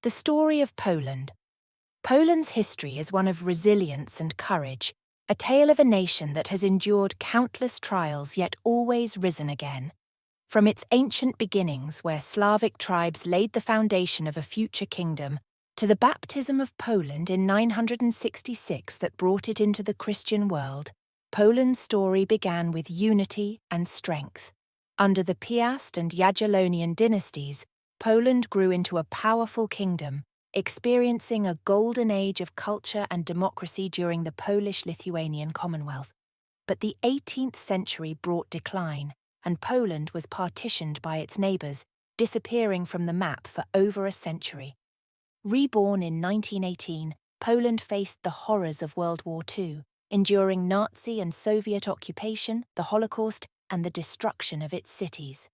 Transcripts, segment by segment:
The story of Poland. Poland's history is one of resilience and courage, a tale of a nation that has endured countless trials yet always risen again. From its ancient beginnings, where Slavic tribes laid the foundation of a future kingdom, to the baptism of Poland in 966 that brought it into the Christian world, Poland's story began with unity and strength. Under the Piast and Jagiellonian dynasties, Poland grew into a powerful kingdom, experiencing a golden age of culture and democracy during the Polish-Lithuanian Commonwealth. But the 18th century brought decline, and Poland was partitioned by its neighbours, disappearing from the map for over a century. Reborn in 1918, Poland faced the horrors of World War II, enduring Nazi and Soviet occupation, the Holocaust, and the destruction of its cities.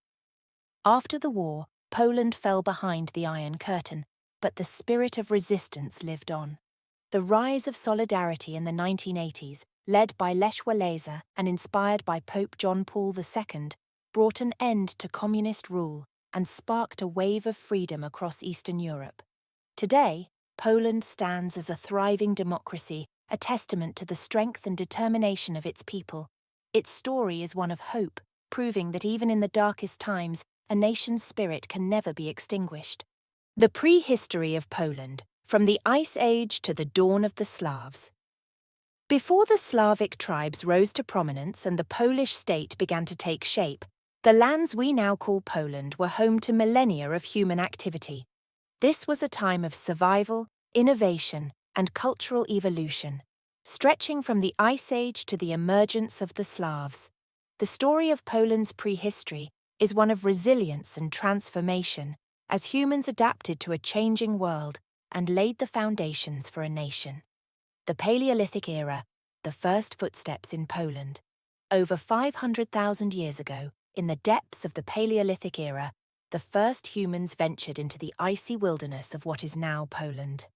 After the war, Poland fell behind the Iron Curtain, but the spirit of resistance lived on. The rise of solidarity in the 1980s, led by Lech Walesa and inspired by Pope John Paul II, brought an end to communist rule and sparked a wave of freedom across Eastern Europe. Today, Poland stands as a thriving democracy, a testament to the strength and determination of its people. Its story is one of hope, proving that even in the darkest times, a nation's spirit can never be extinguished. The prehistory of Poland, from the Ice Age to the dawn of the Slavs. Before the Slavic tribes rose to prominence and the Polish state began to take shape, the lands we now call Poland were home to millennia of human activity. This was a time of survival, innovation, and cultural evolution, stretching from the Ice Age to the emergence of the Slavs. The story of Poland's prehistory is one of resilience and transformation, as humans adapted to a changing world and laid the foundations for a nation. The Paleolithic era, the first footsteps in Poland. Over 500,000 years ago, in the depths of the Paleolithic era, the first humans ventured into the icy wilderness of what is now Poland.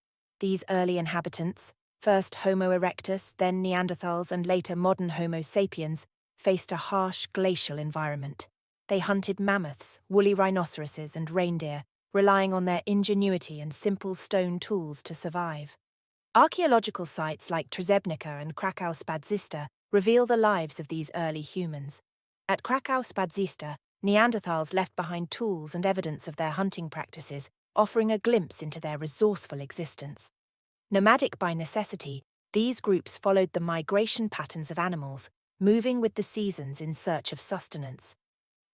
These early inhabitants, first Homo erectus, then Neanderthals, and later modern Homo sapiens, faced a harsh glacial environment. They hunted mammoths, woolly rhinoceroses, and reindeer, relying on their ingenuity and simple stone tools to survive. Archaeological sites like Trzebnica and Krakow Spadzista reveal the lives of these early humans. At Krakow Spadzista, Neanderthals left behind tools and evidence of their hunting practices, offering a glimpse into their resourceful existence. Nomadic by necessity, these groups followed the migration patterns of animals, moving with the seasons in search of sustenance.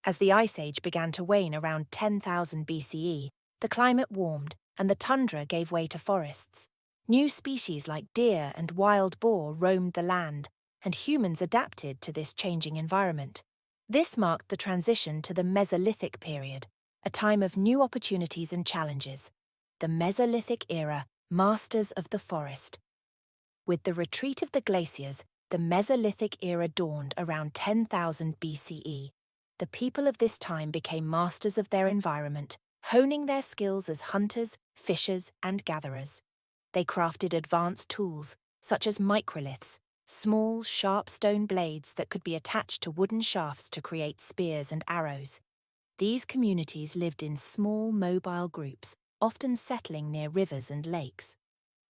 As the Ice Age began to wane around 10,000 BCE, the climate warmed and the tundra gave way to forests. New species like deer and wild boar roamed the land, and humans adapted to this changing environment. This marked the transition to the Mesolithic period, a time of new opportunities and challenges. The Mesolithic era, masters of the forest. With the retreat of the glaciers, the Mesolithic era dawned around 10,000 BCE. The people of this time became masters of their environment, honing their skills as hunters, fishers, and gatherers. They crafted advanced tools, such as microliths, small, sharp stone blades that could be attached to wooden shafts to create spears and arrows. These communities lived in small, mobile groups, often settling near rivers and lakes.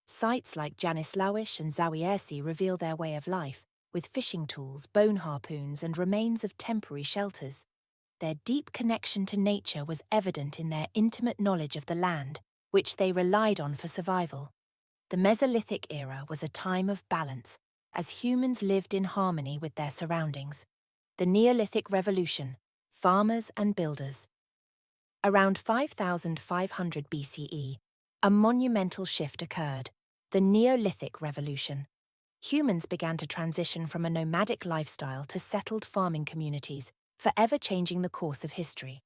Sites like Janisławice and Zawiercie reveal their way of life, with fishing tools, bone harpoons, and remains of temporary shelters. Their deep connection to nature was evident in their intimate knowledge of the land, which they relied on for survival. The Mesolithic era was a time of balance, as humans lived in harmony with their surroundings. The Neolithic Revolution, farmers and builders. Around 5,500 BCE, a monumental shift occurred, the Neolithic Revolution. Humans began to transition from a nomadic lifestyle to settled farming communities, forever changing the course of history.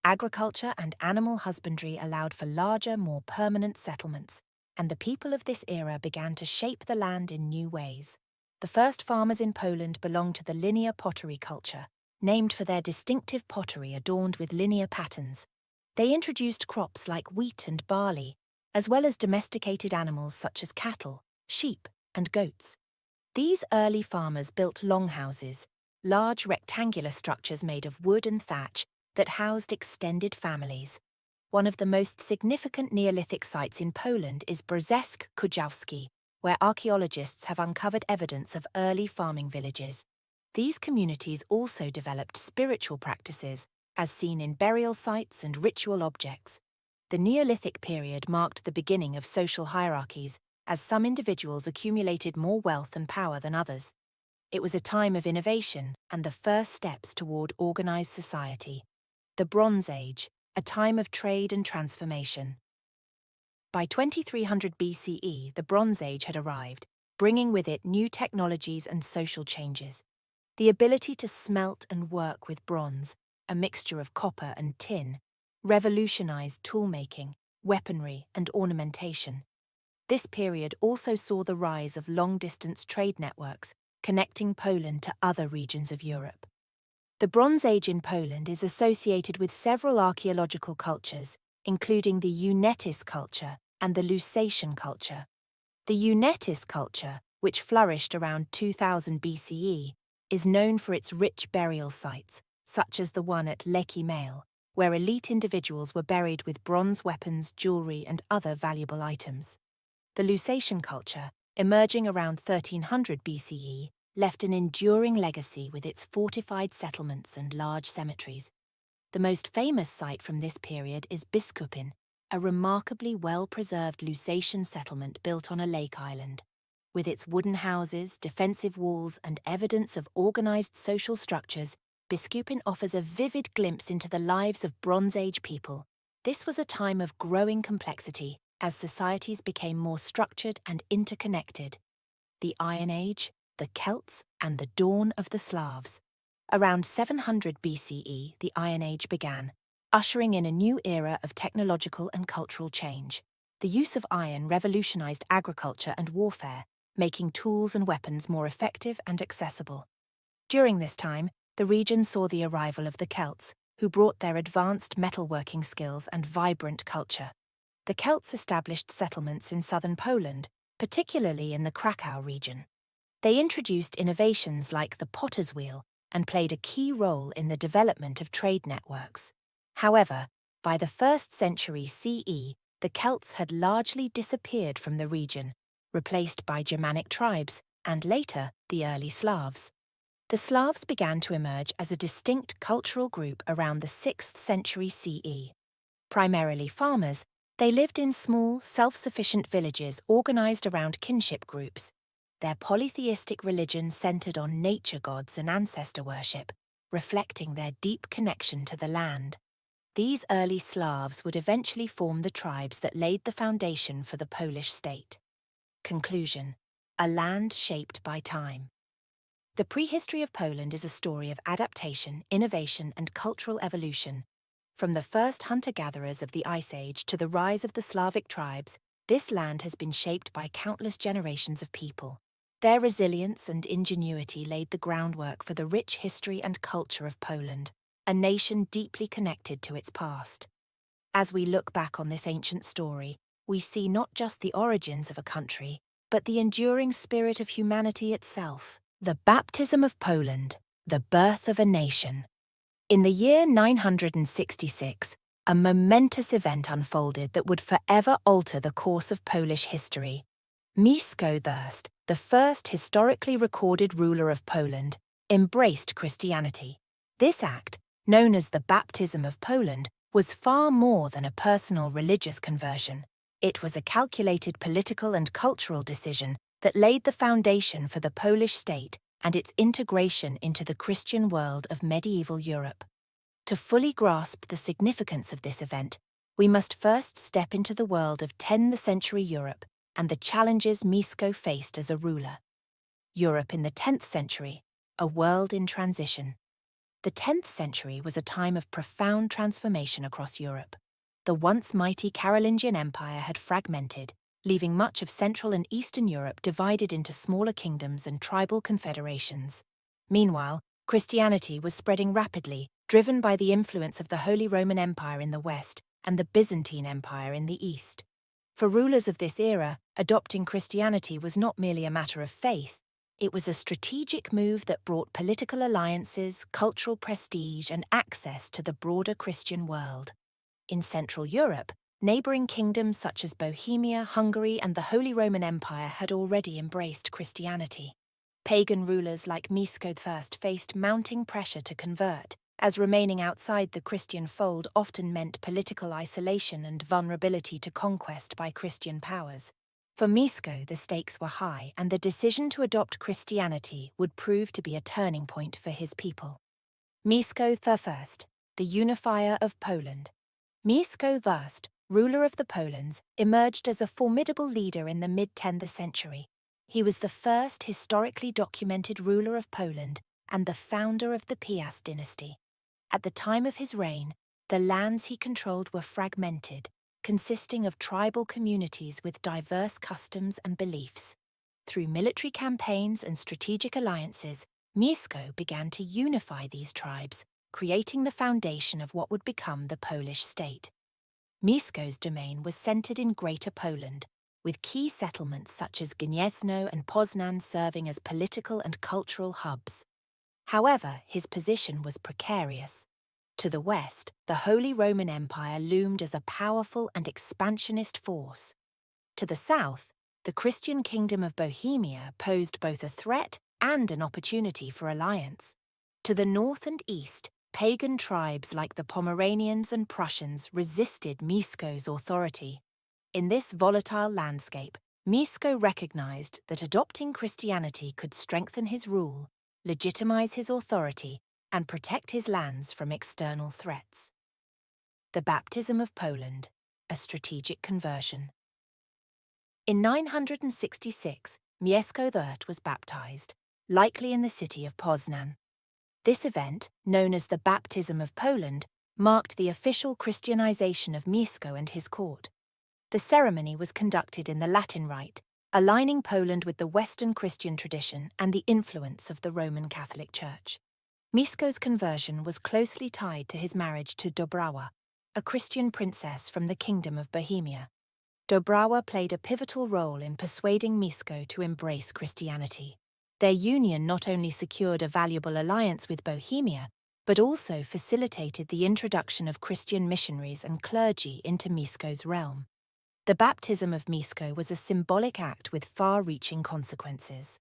Agriculture and animal husbandry allowed for larger, more permanent settlements, and the people of this era began to shape the land in new ways. The first farmers in Poland belonged to the linear pottery culture, named for their distinctive pottery adorned with linear patterns. They introduced crops like wheat and barley, as well as domesticated animals such as cattle, sheep, and goats. These early farmers built longhouses, large rectangular structures made of wood and thatch that housed extended families. One of the most significant Neolithic sites in Poland is Brzesk Kujawski, where archaeologists have uncovered evidence of early farming villages. These communities also developed spiritual practices, as seen in burial sites and ritual objects. The Neolithic period marked the beginning of social hierarchies, as some individuals accumulated more wealth and power than others. It was a time of innovation and the first steps toward organized society. The Bronze Age, a time of trade and transformation. By 2300 BCE, the Bronze Age had arrived, bringing with it new technologies and social changes. The ability to smelt and work with bronze, a mixture of copper and tin, revolutionized toolmaking, weaponry, and ornamentation. This period also saw the rise of long-distance trade networks connecting Poland to other regions of Europe. The Bronze Age in Poland is associated with several archaeological cultures, including the Unetis culture and the Lusatian culture. The Unetis culture, which flourished around 2000 BCE, is known for its rich burial sites, such as the one at Leki Male, where elite individuals were buried with bronze weapons, jewelry, and other valuable items. The Lusatian culture, emerging around 1300 BCE, left an enduring legacy with its fortified settlements and large cemeteries. The most famous site from this period is Biskupin, a remarkably well-preserved Lusatian settlement built on a lake island. With its wooden houses, defensive walls, and evidence of organized social structures, Biskupin offers a vivid glimpse into the lives of Bronze Age people. This was a time of growing complexity as societies became more structured and interconnected. The Iron Age, the Celts, and the dawn of the Slavs. Around 700 BCE, the Iron Age began, ushering in a new era of technological and cultural change. The use of iron revolutionized agriculture and warfare, making tools and weapons more effective and accessible. During this time, the region saw the arrival of the Celts, who brought their advanced metalworking skills and vibrant culture. The Celts established settlements in southern Poland, particularly in the Krakow region. They introduced innovations like the potter's wheel and played a key role in the development of trade networks. However, by the 1st century CE, the Celts had largely disappeared from the region, replaced by Germanic tribes and later the early Slavs. The Slavs began to emerge as a distinct cultural group around the 6th century CE. Primarily farmers, they lived in small, self-sufficient villages organized around kinship groups. Their polytheistic religion centered on nature gods and ancestor worship, reflecting their deep connection to the land. These early Slavs would eventually form the tribes that laid the foundation for the Polish state. Conclusion: a land shaped by time. The prehistory of Poland is a story of adaptation, innovation, and cultural evolution. From the first hunter-gatherers of the Ice Age to the rise of the Slavic tribes, this land has been shaped by countless generations of people. Their resilience and ingenuity laid the groundwork for the rich history and culture of Poland, a nation deeply connected to its past. As we look back on this ancient story, we see not just the origins of a country, but the enduring spirit of humanity itself. The baptism of Poland, the birth of a nation. In the year 966, a momentous event unfolded that would forever alter the course of Polish history. Mieszko I, the first historically recorded ruler of Poland, embraced Christianity. This act, known as the Baptism of Poland, was far more than a personal religious conversion. It was a calculated political and cultural decision that laid the foundation for the Polish state and its integration into the Christian world of medieval Europe. To fully grasp the significance of this event, we must first step into the world of 10th century Europe and the challenges Mieszko faced as a ruler. Europe in the 10th century, a world in transition. The 10th century was a time of profound transformation across Europe. The once mighty Carolingian Empire had fragmented, leaving much of Central and Eastern Europe divided into smaller kingdoms and tribal confederations. Meanwhile, Christianity was spreading rapidly, driven by the influence of the Holy Roman Empire in the West and the Byzantine Empire in the East. For rulers of this era, adopting Christianity was not merely a matter of faith, it was a strategic move that brought political alliances, cultural prestige, and access to the broader Christian world. In Central Europe, neighbouring kingdoms such as Bohemia, Hungary, and the Holy Roman Empire had already embraced Christianity. Pagan rulers like Mieszko I faced mounting pressure to convert, as remaining outside the Christian fold often meant political isolation and vulnerability to conquest by Christian powers. For Mieszko, the stakes were high, and the decision to adopt Christianity would prove to be a turning point for his people. Mieszko I, the unifier of Poland. Mieszko I, ruler of the Polands, emerged as a formidable leader in the mid-10th century. He was the first historically documented ruler of Poland and the founder of the Piast dynasty. At the time of his reign, the lands he controlled were fragmented, consisting of tribal communities with diverse customs and beliefs. Through military campaigns and strategic alliances, Mieszko began to unify these tribes, creating the foundation of what would become the Polish state. Mieszko's domain was centered in Greater Poland, with key settlements such as Gniezno and Poznan serving as political and cultural hubs. However, his position was precarious. To the west, the Holy Roman Empire loomed as a powerful and expansionist force. To the south, the Christian kingdom of Bohemia posed both a threat and an opportunity for alliance. To the north and east, pagan tribes like the Pomeranians and Prussians resisted Mieszko's authority. In this volatile landscape, Mieszko recognized that adopting Christianity could strengthen his rule, legitimize his authority, and protect his lands from external threats. The baptism of Poland, a strategic conversion. In 966, Mieszko I was baptized, likely in the city of Poznan. This event, known as the Baptism of Poland, marked the official Christianization of Mieszko and his court. The ceremony was conducted in the Latin Rite, aligning Poland with the Western Christian tradition and the influence of the Roman Catholic Church. Mieszko's conversion was closely tied to his marriage to Dobrawa, a Christian princess from the Kingdom of Bohemia. Dobrawa played a pivotal role in persuading Mieszko to embrace Christianity. Their union not only secured a valuable alliance with Bohemia, but also facilitated the introduction of Christian missionaries and clergy into Mieszko's realm. The baptism of Mieszko was a symbolic act with far-reaching consequences.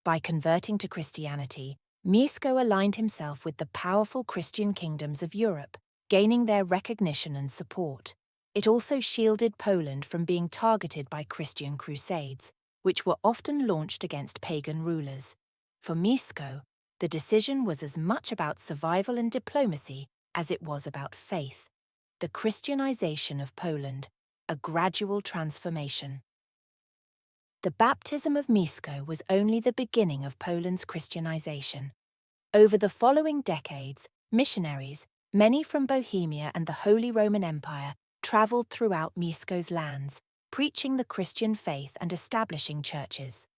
By converting to Christianity, Mieszko aligned himself with the powerful Christian kingdoms of Europe, gaining their recognition and support. It also shielded Poland from being targeted by Christian crusades, which were often launched against pagan rulers. For Mieszko, the decision was as much about survival and diplomacy as it was about faith. The Christianization of Poland, a gradual transformation. The baptism of Mieszko was only the beginning of Poland's Christianization. Over the following decades, missionaries, many from Bohemia and the Holy Roman Empire, traveled throughout Mieszko's lands, preaching the Christian faith and establishing churches.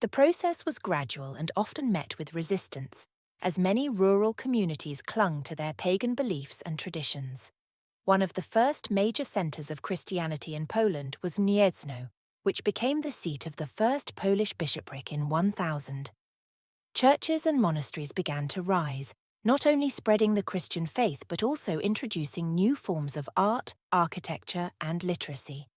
The process was gradual and often met with resistance, as many rural communities clung to their pagan beliefs and traditions. One of the first major centers of Christianity in Poland was Gniezno, which became the seat of the first Polish bishopric in 1000. Churches and monasteries began to rise, not only spreading the Christian faith but also introducing new forms of art, architecture, and literacy.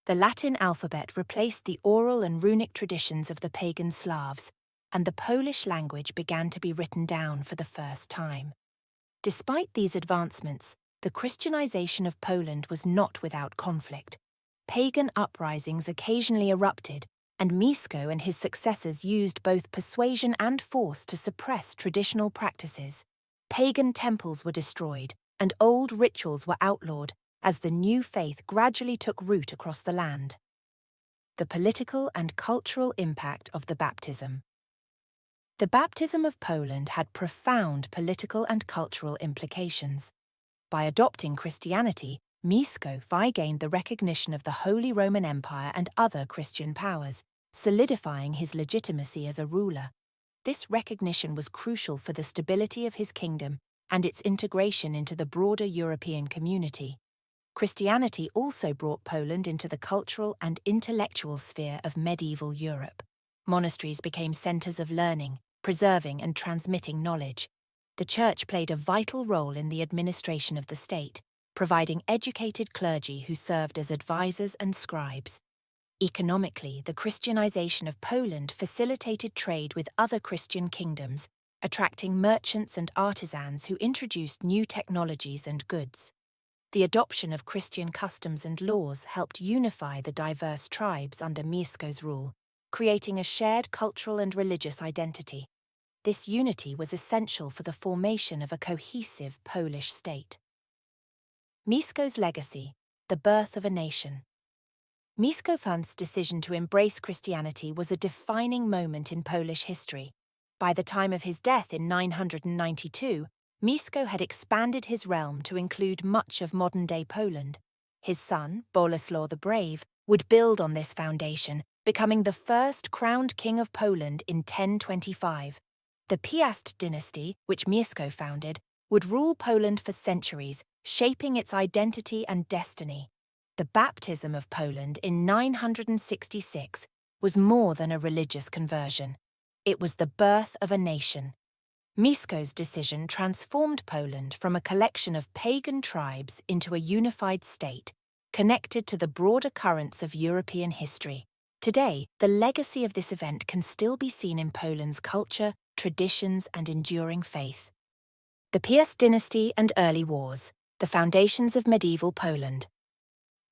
The Latin alphabet replaced the oral and runic traditions of the pagan Slavs, and the Polish language began to be written down for the first time. Despite these advancements, the Christianization of Poland was not without conflict. Pagan uprisings occasionally erupted, and Mieszko and his successors used both persuasion and force to suppress traditional practices. Pagan temples were destroyed, and old rituals were outlawed, as the new faith gradually took root across the land. The political and cultural impact of the baptism. The baptism of Poland had profound political and cultural implications. By adopting Christianity, Mieszko I gained the recognition of the Holy Roman Empire and other Christian powers, solidifying his legitimacy as a ruler. This recognition was crucial for the stability of his kingdom and its integration into the broader European community. Christianity also brought Poland into the cultural and intellectual sphere of medieval Europe. Monasteries became centers of learning, preserving and transmitting knowledge. The Church played a vital role in the administration of the state, providing educated clergy who served as advisors and scribes. Economically, the Christianization of Poland facilitated trade with other Christian kingdoms, attracting merchants and artisans who introduced new technologies and goods. The adoption of Christian customs and laws helped unify the diverse tribes under Mieszko's rule, creating a shared cultural and religious identity. This unity was essential for the formation of a cohesive Polish state. Mieszko's legacy, the birth of a nation. Mieszko's decision to embrace Christianity was a defining moment in Polish history. By the time of his death in 992, Mieszko had expanded his realm to include much of modern-day Poland. His son, Boleslaw the Brave, would build on this foundation, becoming the first crowned king of Poland in 1025. The Piast dynasty, which Mieszko founded, would rule Poland for centuries, shaping its identity and destiny. The baptism of Poland in 966 was more than a religious conversion. It was the birth of a nation. Mieszko's decision transformed Poland from a collection of pagan tribes into a unified state, connected to the broader currents of European history. Today, the legacy of this event can still be seen in Poland's culture, traditions, and enduring faith. The Piast dynasty and early wars, the foundations of medieval Poland.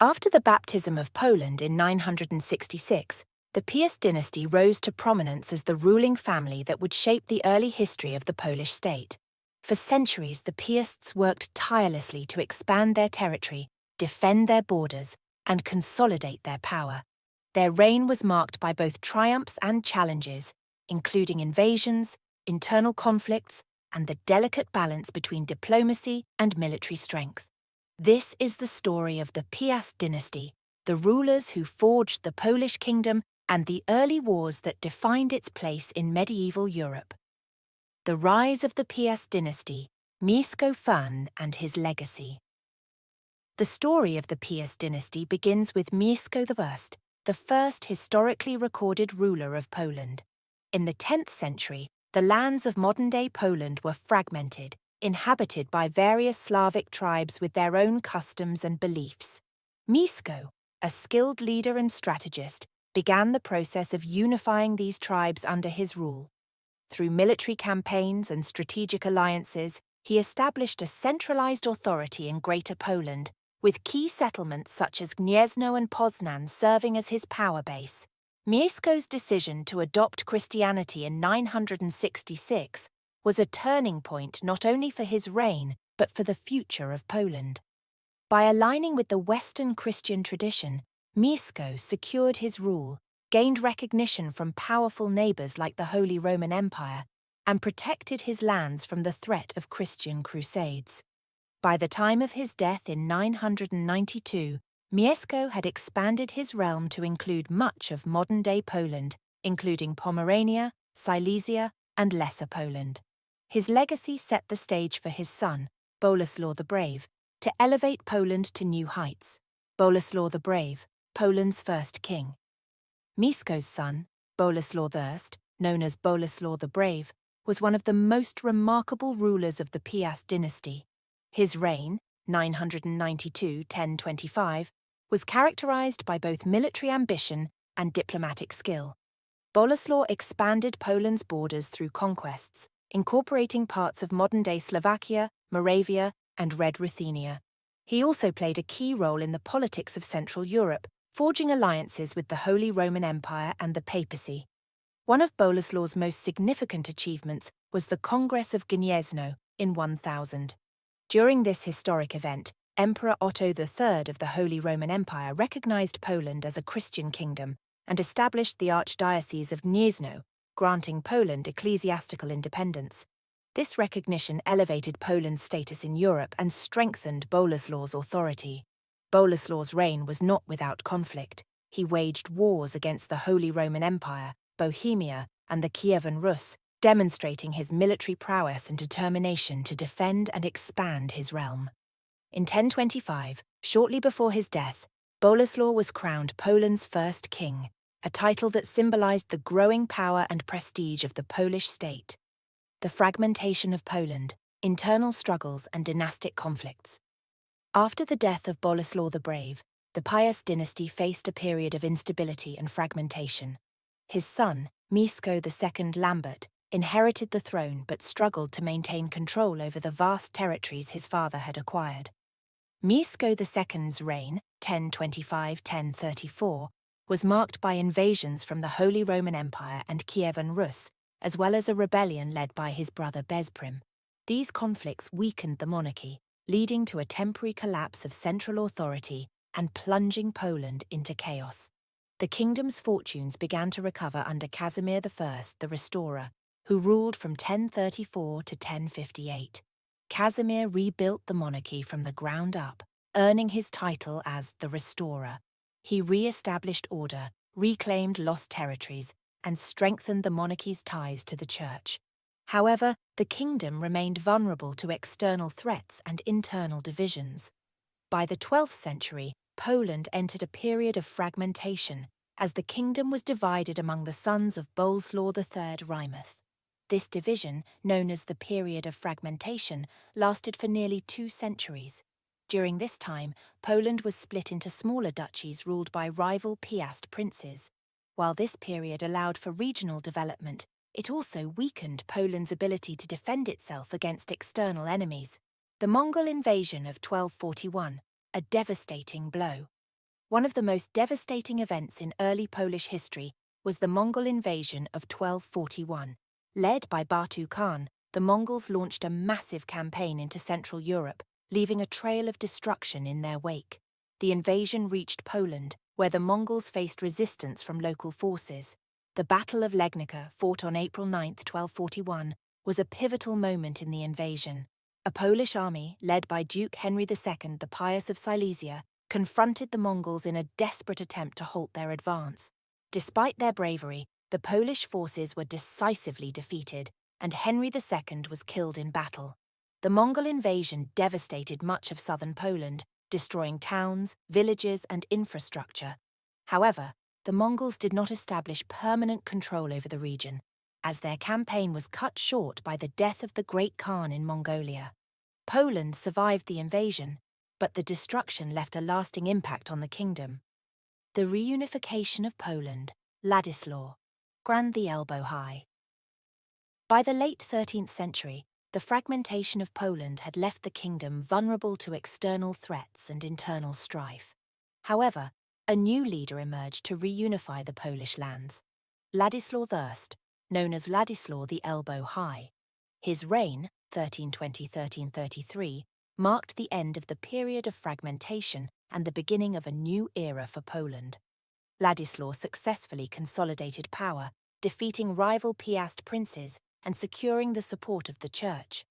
After the baptism of Poland in 966, the Piast dynasty rose to prominence as the ruling family that would shape the early history of the Polish state. For centuries, the Piasts worked tirelessly to expand their territory, defend their borders, and consolidate their power. Their reign was marked by both triumphs and challenges, including invasions, internal conflicts, and the delicate balance between diplomacy and military strength. This is the story of the Piast dynasty, the rulers who forged the Polish kingdom and the early wars that defined its place in medieval Europe. The rise of the Piast dynasty, Mieszko I and his legacy. The story of the Piast dynasty begins with Mieszko I, the first historically recorded ruler of Poland. In the 10th century, the lands of modern-day Poland were fragmented, inhabited by various Slavic tribes with their own customs and beliefs. Mieszko, a skilled leader and strategist, began the process of unifying these tribes under his rule. Through military campaigns and strategic alliances, he established a centralized authority in Greater Poland, with key settlements such as Gniezno and Poznan serving as his power base. Mieszko's decision to adopt Christianity in 966 was a turning point not only for his reign, but for the future of Poland. By aligning with the Western Christian tradition, Mieszko secured his rule, gained recognition from powerful neighbors like the Holy Roman Empire, and protected his lands from the threat of Christian crusades. By the time of his death in 992, Mieszko had expanded his realm to include much of modern-day Poland, including Pomerania, Silesia, and Lesser Poland. His legacy set the stage for his son, Boleslaw the Brave, to elevate Poland to new heights. Boleslaw the Brave, Poland's first king. Mieszko's son, Boleslaw I, known as Boleslaw the Brave, was one of the most remarkable rulers of the Piast dynasty. His reign, 992–1025, was characterized by both military ambition and diplomatic skill. Boleslaw expanded Poland's borders through conquests, incorporating parts of modern-day Slovakia, Moravia, and Red Ruthenia. He also played a key role in the politics of Central Europe, forging alliances with the Holy Roman Empire and the papacy. One of Boleslaw's most significant achievements was the Congress of Gniezno in 1000. During this historic event, Emperor Otto III of the Holy Roman Empire recognized Poland as a Christian kingdom and established the Archdiocese of Gniezno, granting Poland ecclesiastical independence. This recognition elevated Poland's status in Europe and strengthened Boleslaw's authority. Boleslaw's reign was not without conflict. He waged wars against the Holy Roman Empire, Bohemia, and the Kievan Rus, demonstrating his military prowess and determination to defend and expand his realm. In 1025, shortly before his death, Boleslaw was crowned Poland's first king, a title that symbolized the growing power and prestige of the Polish state. The fragmentation of Poland, internal struggles and dynastic conflicts. After the death of Boleslaw the Brave, the Piast dynasty faced a period of instability and fragmentation. His son, Mieszko II Lambert, inherited the throne but struggled to maintain control over the vast territories his father had acquired. Mieszko II's reign, 1025–1034, was marked by invasions from the Holy Roman Empire and Kievan Rus, as well as a rebellion led by his brother Bezprim. These conflicts weakened the monarchy, leading to a temporary collapse of central authority and plunging Poland into chaos. The kingdom's fortunes began to recover under Casimir I the Restorer, who ruled from 1034 to 1058. Casimir rebuilt the monarchy from the ground up, earning his title as the Restorer. He re-established order, reclaimed lost territories, and strengthened the monarchy's ties to the church. However, the kingdom remained vulnerable to external threats and internal divisions. By the 12th century, Poland entered a period of fragmentation, as the kingdom was divided among the sons of Boleslaw III Rymeth. This division, known as the period of fragmentation, lasted for nearly 2 centuries. During this time, Poland was split into smaller duchies ruled by rival Piast princes. While this period allowed for regional development, it also weakened Poland's ability to defend itself against external enemies. The Mongol invasion of 1241, a devastating blow. One of the most devastating events in early Polish history was the Mongol invasion of 1241. Led by Batu Khan, the Mongols launched a massive campaign into Central Europe, leaving a trail of destruction in their wake. The invasion reached Poland, where the Mongols faced resistance from local forces. The Battle of Legnica, fought on April 9, 1241, was a pivotal moment in the invasion. A Polish army, led by Duke Henry II the Pious of Silesia, confronted the Mongols in a desperate attempt to halt their advance. Despite their bravery, the Polish forces were decisively defeated, and Henry II was killed in battle. The Mongol invasion devastated much of southern Poland, destroying towns, villages, and infrastructure. However, the Mongols did not establish permanent control over the region, as their campaign was cut short by the death of the Great Khan in Mongolia. Poland survived the invasion, but the destruction left a lasting impact on the kingdom. The reunification of Poland, Ladislaw, grand the elbow high. By the late 13th century, the fragmentation of Poland had left the kingdom vulnerable to external threats and internal strife. However, a new leader emerged to reunify the Polish lands, Ladislaw I, known as Ladislaw the Elbow High. His reign, 1320–1333, marked the end of the period of fragmentation and the beginning of a new era for Poland. Ladislaw successfully consolidated power, defeating rival Piast princes and securing the support of the church.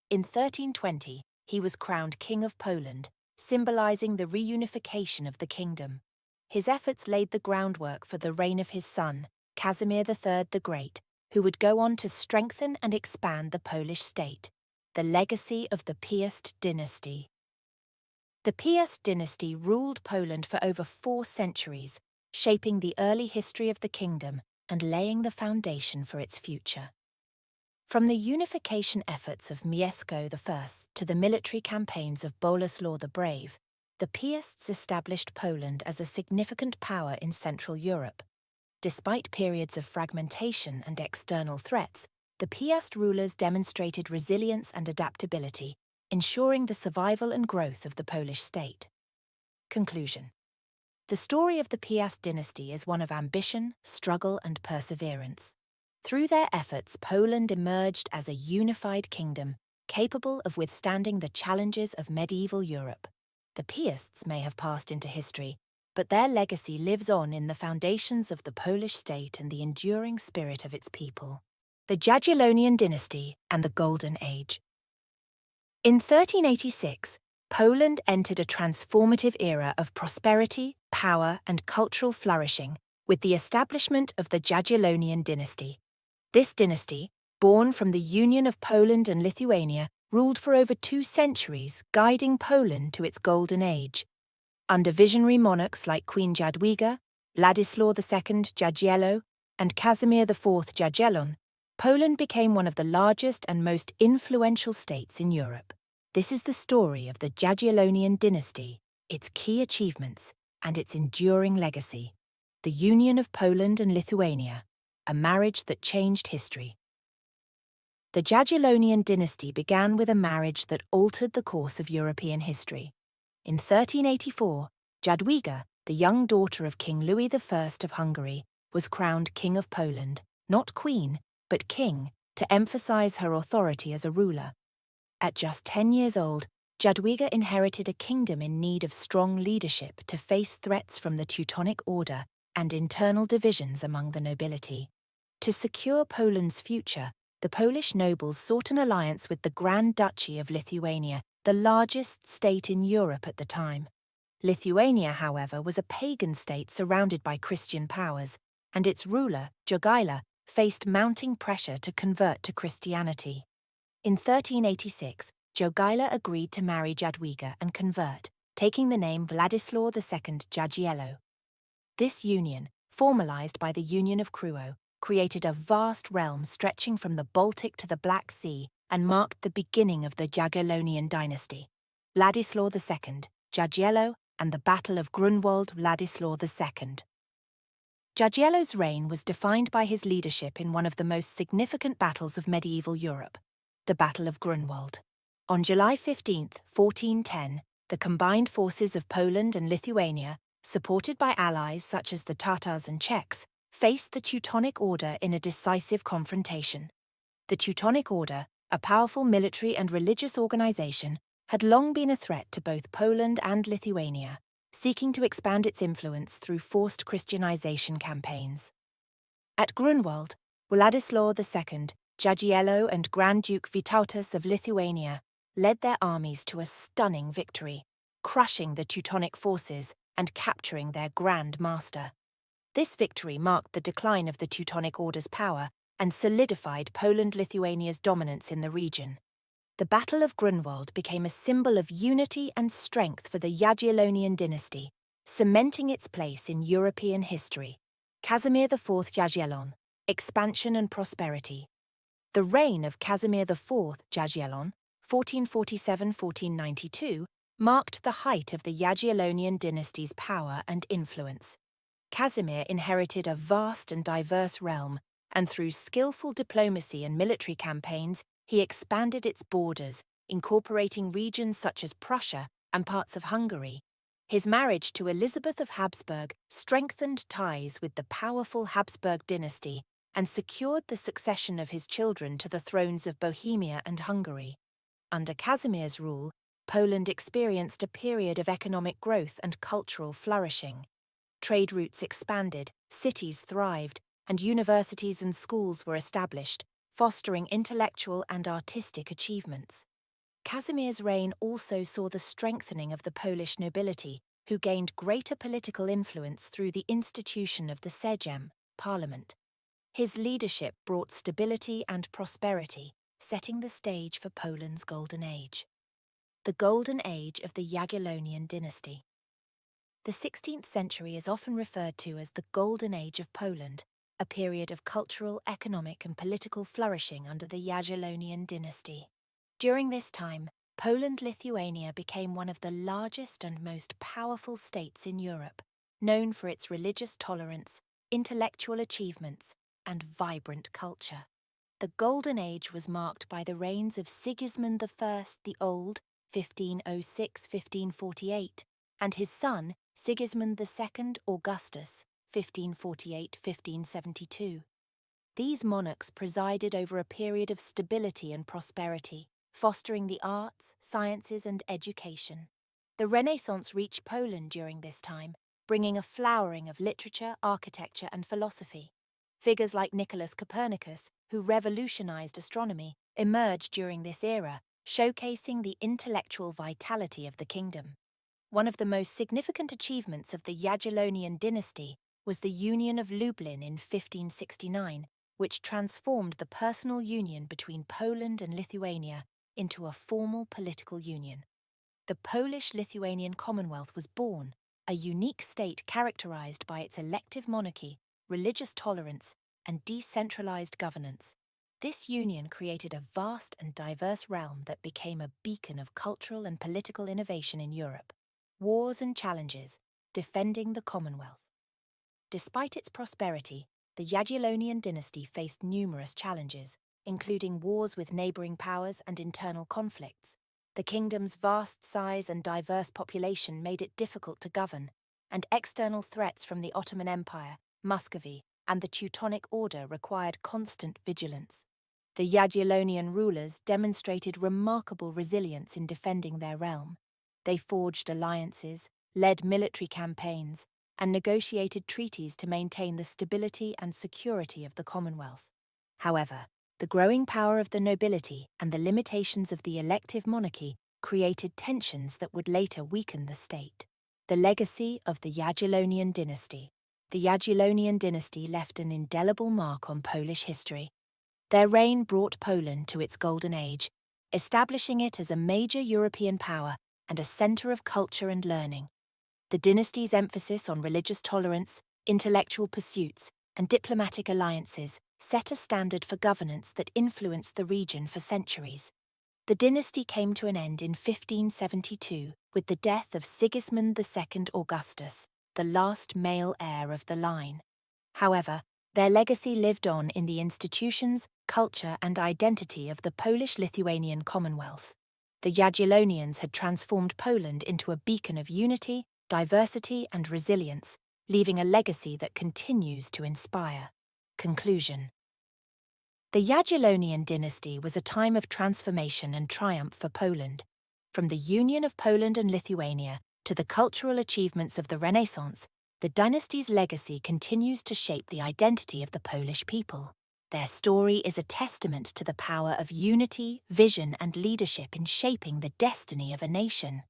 In 1320, he was crowned King of Poland, symbolizing the reunification of the kingdom. His efforts laid the groundwork for the reign of his son, Casimir III the Great, who would go on to strengthen and expand the Polish state. The legacy of the Piast dynasty. The Piast dynasty ruled Poland for over 4 centuries, shaping the early history of the kingdom and laying the foundation for its future. From the unification efforts of Mieszko I to the military campaigns of Boleslaw the Brave, the Piasts established Poland as a significant power in Central Europe. Despite periods of fragmentation and external threats, the Piast rulers demonstrated resilience and adaptability, ensuring the survival and growth of the Polish state. Conclusion. The story of the Piast dynasty is one of ambition, struggle, and perseverance. Through their efforts, Poland emerged as a unified kingdom, capable of withstanding the challenges of medieval Europe. The Piasts may have passed into history, but their legacy lives on in the foundations of the Polish state and the enduring spirit of its people. The Jagiellonian dynasty and the Golden Age. In 1386, Poland entered a transformative era of prosperity, power, and cultural flourishing with the establishment of the Jagiellonian dynasty. This dynasty, born from the union of Poland and Lithuania, ruled for over 2 centuries, guiding Poland to its golden age. Under visionary monarchs like Queen Jadwiga, Ladislaw II Jagiello, and Casimir IV Jagiellon, Poland became one of the largest and most influential states in Europe. This is the story of the Jagiellonian dynasty, its key achievements, and its enduring legacy. The union of Poland and Lithuania, a marriage that changed history. The Jagiellonian dynasty began with a marriage that altered the course of European history. In 1384, Jadwiga, the young daughter of King Louis I of Hungary, was crowned King of Poland, not Queen, but King, to emphasize her authority as a ruler. At just 10 years old, Jadwiga inherited a kingdom in need of strong leadership to face threats from the Teutonic Order and internal divisions among the nobility. To secure Poland's future, the Polish nobles sought an alliance with the Grand Duchy of Lithuania, the largest state in Europe at the time. Lithuania, however, was a pagan state surrounded by Christian powers, and its ruler, Jogaila, faced mounting pressure to convert to Christianity. In 1386, Jogaila agreed to marry Jadwiga and convert, taking the name Władysław II Jagiello. This union, formalized by the Union of Crewo, created a vast realm stretching from the Baltic to the Black Sea and marked the beginning of the Jagiellonian dynasty. Władysław II, Jagiello, and the Battle of Grunwald. Władysław II. Jagiello's reign was defined by his leadership in one of the most significant battles of medieval Europe, the Battle of Grunwald. On July 15, 1410, the combined forces of Poland and Lithuania, supported by allies such as the Tatars and Czechs, faced the Teutonic Order in a decisive confrontation. The Teutonic Order, a powerful military and religious organization, had long been a threat to both Poland and Lithuania, seeking to expand its influence through forced Christianization campaigns. At Grunwald, Władysław II, Jagiello, and Grand Duke Vytautas of Lithuania led their armies to a stunning victory, crushing the Teutonic forces and capturing their Grand Master. This victory marked the decline of the Teutonic Order's power and solidified Poland-Lithuania's dominance in the region. The Battle of Grunwald became a symbol of unity and strength for the Jagiellonian dynasty, cementing its place in European history. Casimir IV Jagiellon, expansion and prosperity. The reign of Casimir IV Jagiellon, 1447–1492, marked the height of the Jagiellonian dynasty's power and influence. Casimir inherited a vast and diverse realm, and through skillful diplomacy and military campaigns, he expanded its borders, incorporating regions such as Prussia and parts of Hungary. His marriage to Elizabeth of Habsburg strengthened ties with the powerful Habsburg dynasty and secured the succession of his children to the thrones of Bohemia and Hungary. Under Casimir's rule, Poland experienced a period of economic growth and cultural flourishing. Trade routes expanded, cities thrived, and universities and schools were established, fostering intellectual and artistic achievements. Casimir's reign also saw the strengthening of the Polish nobility, who gained greater political influence through the institution of the Sejm, parliament. His leadership brought stability and prosperity, setting the stage for Poland's Golden Age. The Golden Age of the Jagiellonian dynasty. The 16th century is often referred to as the Golden Age of Poland, a period of cultural, economic, and political flourishing under the Jagiellonian dynasty. During this time, Poland-Lithuania became one of the largest and most powerful states in Europe, known for its religious tolerance, intellectual achievements, and vibrant culture. The Golden Age was marked by the reigns of Sigismund I the Old, 1506–1548, and his son, Sigismund II Augustus, 1548–1572. These monarchs presided over a period of stability and prosperity, fostering the arts, sciences, and education. The Renaissance reached Poland during this time, bringing a flowering of literature, architecture, and philosophy. Figures like Nicholas Copernicus, who revolutionized astronomy, emerged during this era, showcasing the intellectual vitality of the kingdom. One of the most significant achievements of the Jagiellonian dynasty was the Union of Lublin in 1569, which transformed the personal union between Poland and Lithuania into a formal political union. The Polish-Lithuanian Commonwealth was born, a unique state characterized by its elective monarchy, religious tolerance, and decentralized governance. This union created a vast and diverse realm that became a beacon of cultural and political innovation in Europe. Wars and challenges, defending the Commonwealth. Despite its prosperity, the Jagiellonian dynasty faced numerous challenges, including wars with neighbouring powers and internal conflicts. The kingdom's vast size and diverse population made it difficult to govern, and external threats from the Ottoman Empire, Muscovy, and the Teutonic Order required constant vigilance. The Jagiellonian rulers demonstrated remarkable resilience in defending their realm. They forged alliances, led military campaigns, and negotiated treaties to maintain the stability and security of the Commonwealth. However, the growing power of the nobility and the limitations of the elective monarchy created tensions that would later weaken the state. The legacy of the Jagiellonian dynasty. The Jagiellonian dynasty left an indelible mark on Polish history. Their reign brought Poland to its golden age, establishing it as a major European power and a centre of culture and learning. The dynasty's emphasis on religious tolerance, intellectual pursuits, and diplomatic alliances set a standard for governance that influenced the region for centuries. The dynasty came to an end in 1572 with the death of Sigismund II Augustus, the last male heir of the line. However, their legacy lived on in the institutions, culture, and identity of the Polish-Lithuanian Commonwealth. The Jagiellonians had transformed Poland into a beacon of unity, diversity, and resilience, leaving a legacy that continues to inspire. Conclusion. The Jagiellonian dynasty was a time of transformation and triumph for Poland. From the union of Poland and Lithuania to the cultural achievements of the Renaissance, the dynasty's legacy continues to shape the identity of the Polish people. Their story is a testament to the power of unity, vision, and leadership in shaping the destiny of a nation.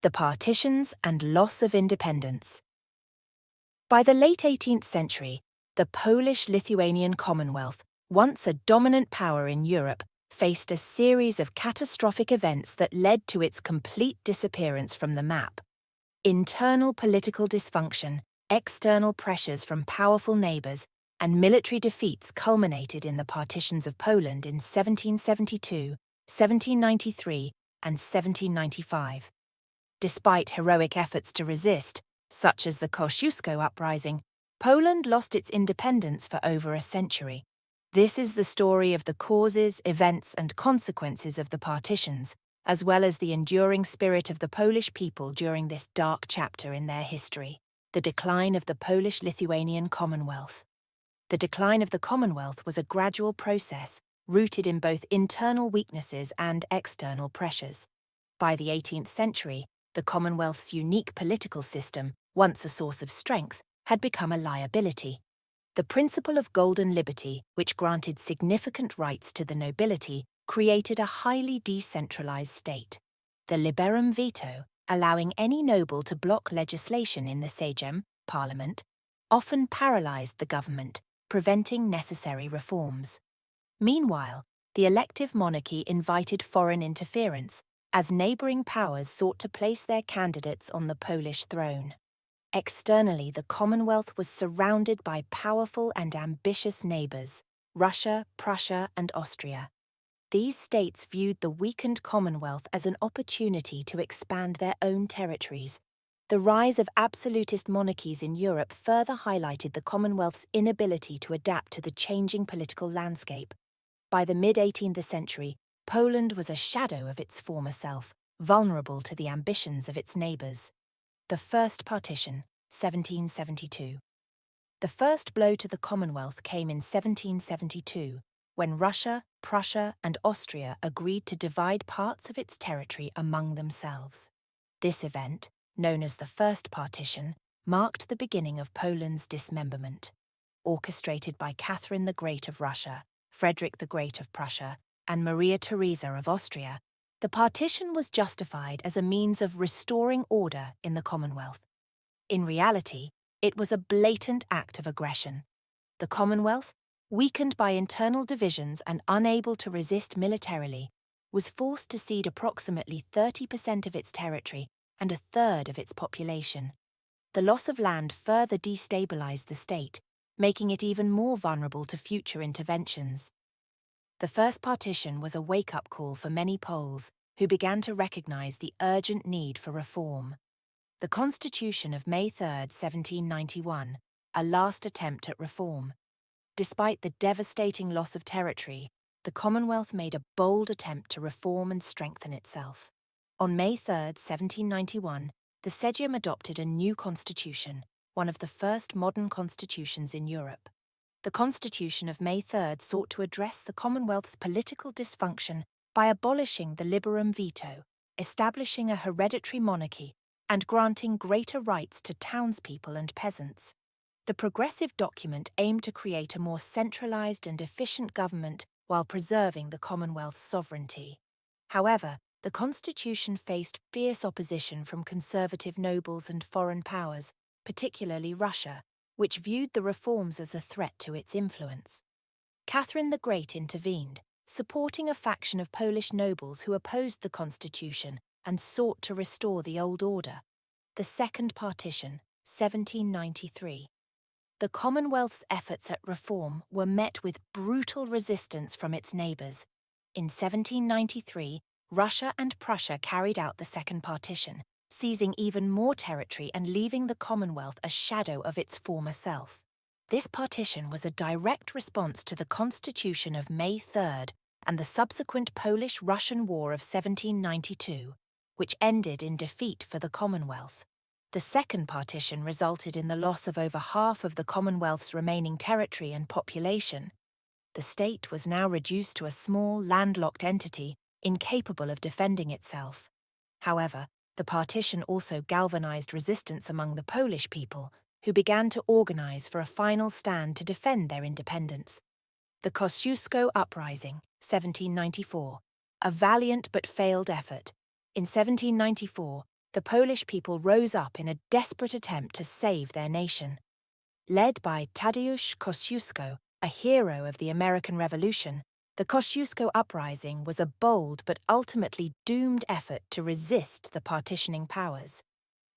The partitions and loss of independence. By the late 18th century, the Polish-Lithuanian Commonwealth, once a dominant power in Europe, faced a series of catastrophic events that led to its complete disappearance from the map. Internal political dysfunction, external pressures from powerful neighbours, and military defeats culminated in the partitions of Poland in 1772, 1793, and 1795. Despite heroic efforts to resist, such as the Kosciuszko uprising, Poland lost its independence for over a century. This is the story of the causes, events, and consequences of the partitions, as well as the enduring spirit of the Polish people during this dark chapter in their history, the decline of the Polish-Lithuanian Commonwealth. The decline of the Commonwealth was a gradual process, rooted in both internal weaknesses and external pressures. By the 18th century, the Commonwealth's unique political system, once a source of strength, had become a liability. The principle of golden liberty, which granted significant rights to the nobility, created a highly decentralized state. The liberum veto, allowing any noble to block legislation in the Sejm, parliament, often paralyzed the government, preventing necessary reforms. Meanwhile, the elective monarchy invited foreign interference, as neighbouring powers sought to place their candidates on the Polish throne. Externally, the Commonwealth was surrounded by powerful and ambitious neighbours, Russia, Prussia, and Austria. These states viewed the weakened Commonwealth as an opportunity to expand their own territories. The rise of absolutist monarchies in Europe further highlighted the Commonwealth's inability to adapt to the changing political landscape. By the mid-18th century, Poland was a shadow of its former self, vulnerable to the ambitions of its neighbours. The First Partition, 1772. The first blow to the Commonwealth came in 1772, when Russia, Prussia, and Austria agreed to divide parts of its territory among themselves. This event, known as the First Partition, marked the beginning of Poland's dismemberment. Orchestrated by Catherine the Great of Russia, Frederick the Great of Prussia, and Maria Theresa of Austria, the partition was justified as a means of restoring order in the Commonwealth. In reality, it was a blatant act of aggression. The Commonwealth, weakened by internal divisions and unable to resist militarily, was forced to cede approximately 30% of its territory and a third of its population. The loss of land further destabilized the state, making it even more vulnerable to future interventions. The first partition was a wake-up call for many Poles who began to recognize the urgent need for reform. The Constitution of May 3, 1791, a last attempt at reform. Despite the devastating loss of territory, the Commonwealth made a bold attempt to reform and strengthen itself. On May 3, 1791, the Sejm adopted a new constitution, one of the first modern constitutions in Europe. The Constitution of May 3 sought to address the Commonwealth's political dysfunction by abolishing the liberum veto, establishing a hereditary monarchy, and granting greater rights to townspeople and peasants. The progressive document aimed to create a more centralised and efficient government while preserving the Commonwealth's sovereignty. However, the constitution faced fierce opposition from conservative nobles and foreign powers, particularly Russia, which viewed the reforms as a threat to its influence. Catherine the Great intervened, supporting a faction of Polish nobles who opposed the constitution and sought to restore the old order. The Second Partition, 1793. The Commonwealth's efforts at reform were met with brutal resistance from its neighbours. In 1793, Russia and Prussia carried out the Second Partition, seizing even more territory and leaving the Commonwealth a shadow of its former self. This partition was a direct response to the Constitution of May 3 and the subsequent Polish-Russian War of 1792, which ended in defeat for the Commonwealth. The Second Partition resulted in the loss of over half of the Commonwealth's remaining territory and population. The state was now reduced to a small, landlocked entity, incapable of defending itself. However, the partition also galvanized resistance among the Polish people, who began to organize for a final stand to defend their independence. The Kosciuszko Uprising, 1794. A valiant but failed effort. In 1794, the Polish people rose up in a desperate attempt to save their nation. Led by Tadeusz Kosciuszko, a hero of the American Revolution, the Kosciuszko Uprising was a bold but ultimately doomed effort to resist the partitioning powers.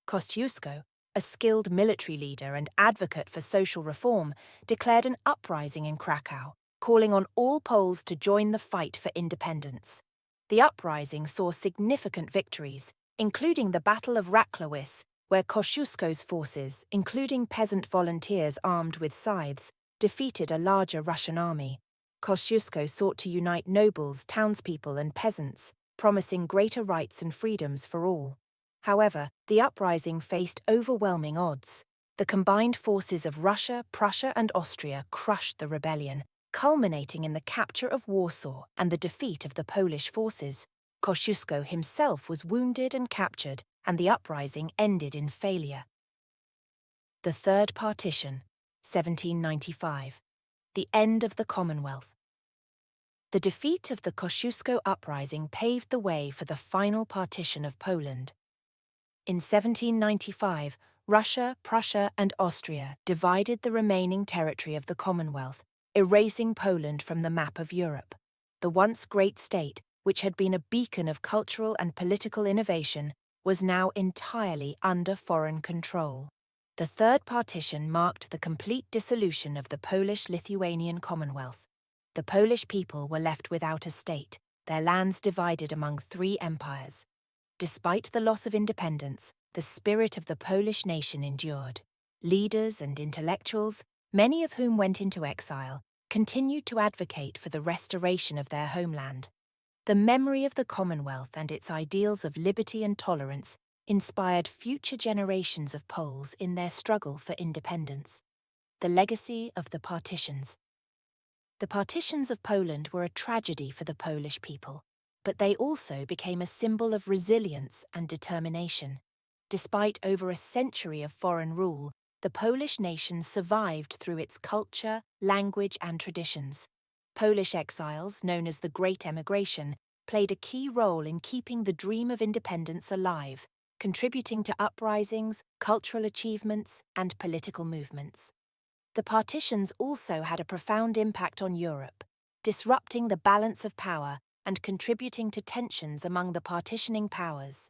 Kosciuszko, a skilled military leader and advocate for social reform, declared an uprising in Krakow, calling on all Poles to join the fight for independence. The uprising saw significant victories, including the Battle of Raclawis, where Kosciuszko's forces, including peasant volunteers armed with scythes, defeated a larger Russian army. Kosciuszko sought to unite nobles, townspeople and peasants, promising greater rights and freedoms for all. However, the uprising faced overwhelming odds. The combined forces of Russia, Prussia and Austria crushed the rebellion, culminating in the capture of Warsaw and the defeat of the Polish forces. Kosciuszko himself was wounded and captured, and the uprising ended in failure. The Third Partition, 1795. The end of the Commonwealth. The defeat of the Kosciuszko Uprising paved the way for the final partition of Poland. In 1795, Russia, Prussia and Austria divided the remaining territory of the Commonwealth, erasing Poland from the map of Europe. The once great state, which had been a beacon of cultural and political innovation, was now entirely under foreign control. The Third Partition marked the complete dissolution of the Polish-Lithuanian Commonwealth. The Polish people were left without a state, their lands divided among three empires. Despite the loss of independence, the spirit of the Polish nation endured. Leaders and intellectuals, many of whom went into exile, continued to advocate for the restoration of their homeland. The memory of the Commonwealth and its ideals of liberty and tolerance inspired future generations of Poles in their struggle for independence. The legacy of the partitions. The partitions of Poland were a tragedy for the Polish people, but they also became a symbol of resilience and determination. Despite over a century of foreign rule, the Polish nation survived through its culture, language and traditions. Polish exiles, known as the Great Emigration, played a key role in keeping the dream of independence alive, contributing to uprisings, cultural achievements, and political movements. The partitions also had a profound impact on Europe, disrupting the balance of power and contributing to tensions among the partitioning powers.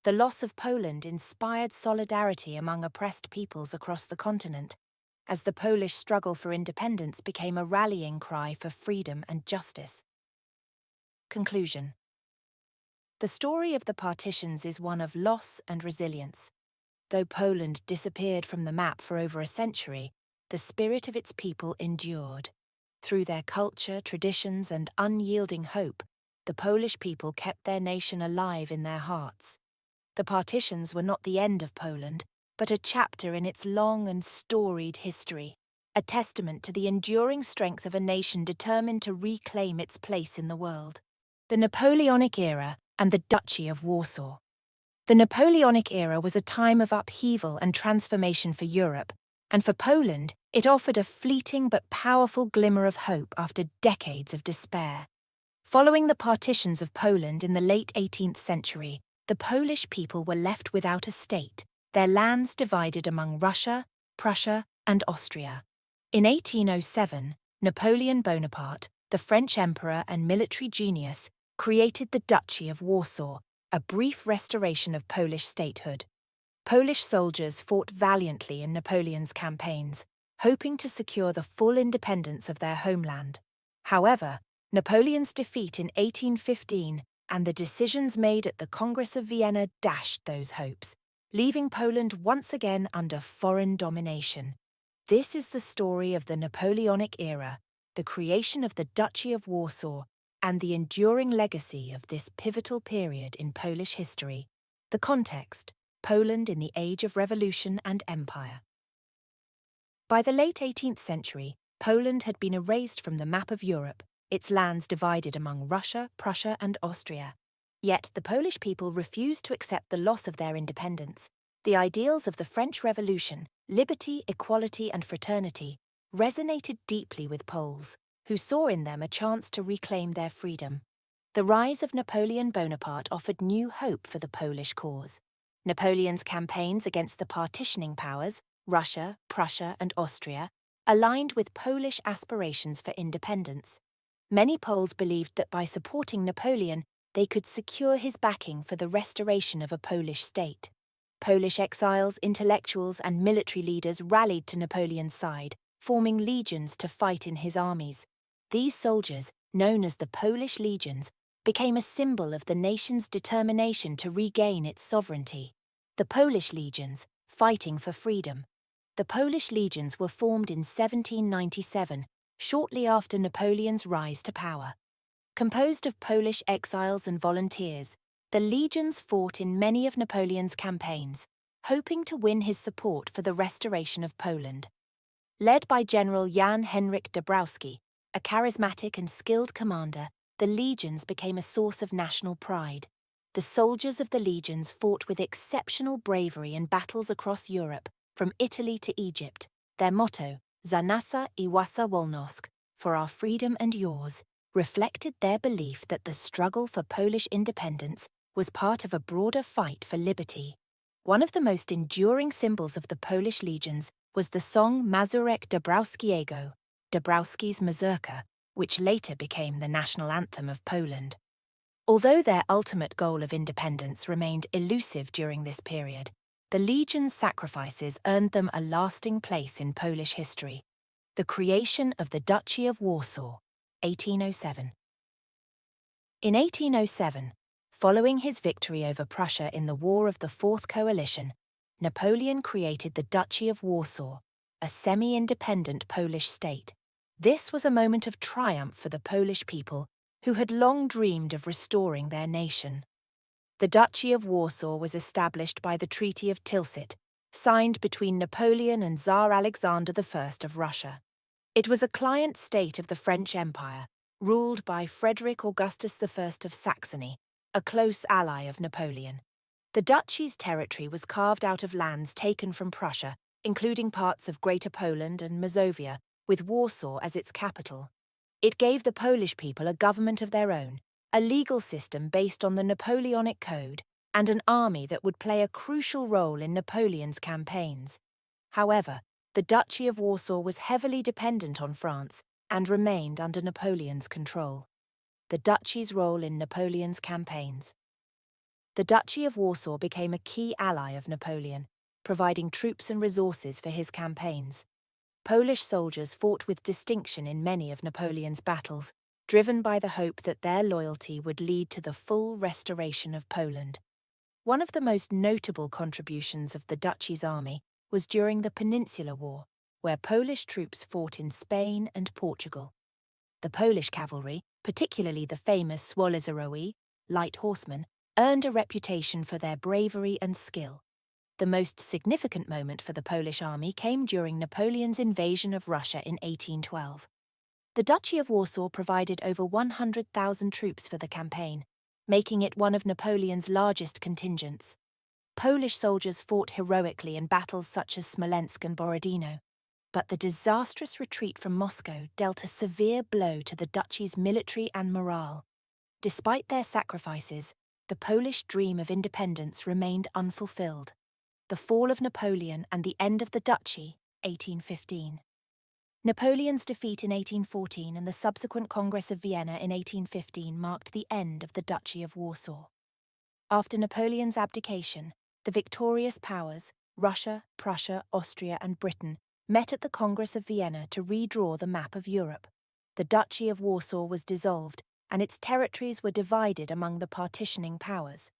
The loss of Poland inspired solidarity among oppressed peoples across the continent. as the Polish struggle for independence became a rallying cry for freedom and justice. Conclusion. The story of the partitions is one of loss and resilience. Though Poland disappeared from the map for over a century, the spirit of its people endured. Through their culture, traditions, and unyielding hope, the Polish people kept their nation alive in their hearts. The partitions were not the end of Poland, but a chapter in its long and storied history, a testament to the enduring strength of a nation determined to reclaim its place in the world. The Napoleonic era and the Duchy of Warsaw. The Napoleonic era was a time of upheaval and transformation for Europe, and for Poland, it offered a fleeting but powerful glimmer of hope after decades of despair. Following the partitions of Poland in the late 18th century, the Polish people were left without a state, their lands divided among Russia, Prussia, and Austria. In 1807, Napoleon Bonaparte, the French emperor and military genius, created the Duchy of Warsaw, a brief restoration of Polish statehood. Polish soldiers fought valiantly in Napoleon's campaigns, hoping to secure the full independence of their homeland. However, Napoleon's defeat in 1815 and the decisions made at the Congress of Vienna dashed those hopes, leaving Poland once again under foreign domination. This is the story of the Napoleonic era, the creation of the Duchy of Warsaw, and the enduring legacy of this pivotal period in Polish history. The context: Poland in the age of revolution and empire. By the late 18th century, Poland had been erased from the map of Europe, its lands divided among Russia, Prussia, and Austria. Yet the Polish people refused to accept the loss of their independence. The ideals of the French Revolution, liberty, equality, and fraternity, resonated deeply with Poles, who saw in them a chance to reclaim their freedom. The rise of Napoleon Bonaparte offered new hope for the Polish cause. Napoleon's campaigns against the partitioning powers, Russia, Prussia, and Austria, aligned with Polish aspirations for independence. Many Poles believed that by supporting Napoleon, they could secure his backing for the restoration of a Polish state. Polish exiles, intellectuals, and military leaders rallied to Napoleon's side, forming legions to fight in his armies. These soldiers, known as the Polish legions, became a symbol of the nation's determination to regain its sovereignty. The Polish legions, fighting for freedom. The Polish legions were formed in 1797, shortly after Napoleon's rise to power. Composed of Polish exiles and volunteers, the legions fought in many of Napoleon's campaigns, hoping to win his support for the restoration of Poland. Led by General Jan Henryk Dąbrowski, a charismatic and skilled commander, the legions became a source of national pride. The soldiers of the legions fought with exceptional bravery in battles across Europe, from Italy to Egypt. Their motto, Za nasza I wasza wolność, for our freedom and yours, reflected their belief that the struggle for Polish independence was part of a broader fight for liberty. One of the most enduring symbols of the Polish legions was the song Mazurek Dąbrowskiego, Dąbrowski's Mazurka, which later became the national anthem of Poland. Although their ultimate goal of independence remained elusive during this period, the legion's sacrifices earned them a lasting place in Polish history. The creation of the Duchy of Warsaw, 1807. In 1807, following his victory over Prussia in the War of the Fourth Coalition, Napoleon created the Duchy of Warsaw, a semi-independent Polish state. This was a moment of triumph for the Polish people, who had long dreamed of restoring their nation. The Duchy of Warsaw was established by the Treaty of Tilsit, signed between Napoleon and Tsar Alexander I of Russia. It was a client state of the French Empire, ruled by Frederick Augustus I of Saxony, a close ally of Napoleon. The duchy's territory was carved out of lands taken from Prussia, including parts of Greater Poland and Mazovia, with Warsaw as its capital. It gave the Polish people a government of their own, a legal system based on the Napoleonic Code, and an army that would play a crucial role in Napoleon's campaigns. However, the Duchy of Warsaw was heavily dependent on France and remained under Napoleon's control. The duchy's role in Napoleon's campaigns. The Duchy of Warsaw became a key ally of Napoleon, providing troops and resources for his campaigns. Polish soldiers fought with distinction in many of Napoleon's battles, driven by the hope that their loyalty would lead to the full restoration of Poland. One of the most notable contributions of the Duchy's army was during the Peninsular War, where Polish troops fought in Spain and Portugal. The Polish cavalry, particularly the famous Słoleżerowie, light horsemen, earned a reputation for their bravery and skill. The most significant moment for the Polish army came during Napoleon's invasion of Russia in 1812. The Duchy of Warsaw provided over 100,000 troops for the campaign, making it one of Napoleon's largest contingents. Polish soldiers fought heroically in battles such as Smolensk and Borodino, but the disastrous retreat from Moscow dealt a severe blow to the Duchy's military and morale. Despite their sacrifices, the Polish dream of independence remained unfulfilled. The fall of Napoleon and the end of the Duchy, 1815. Napoleon's defeat in 1814 and the subsequent Congress of Vienna in 1815 marked the end of the Duchy of Warsaw. After Napoleon's abdication, the victorious powers, Russia, Prussia, Austria, and Britain, met at the Congress of Vienna to redraw the map of Europe. The Duchy of Warsaw was dissolved, and its territories were divided among the partitioning powers.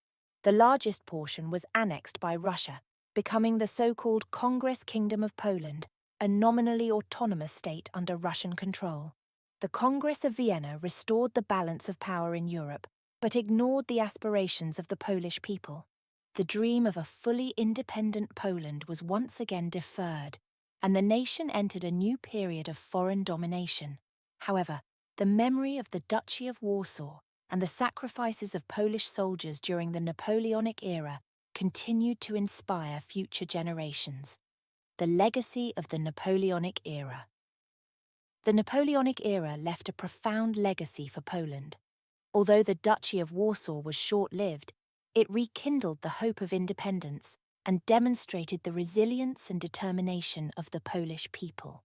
The largest portion was annexed by Russia, becoming the so-called Congress Kingdom of Poland, a nominally autonomous state under Russian control. The Congress of Vienna restored the balance of power in Europe, but ignored the aspirations of the Polish people. The dream of a fully independent Poland was once again deferred, and the nation entered a new period of foreign domination. However, the memory of the Duchy of Warsaw and the sacrifices of Polish soldiers during the Napoleonic era continued to inspire future generations. The legacy of the Napoleonic era. The Napoleonic era left a profound legacy for Poland. Although the Duchy of Warsaw was short-lived, it rekindled the hope of independence and demonstrated the resilience and determination of the Polish people.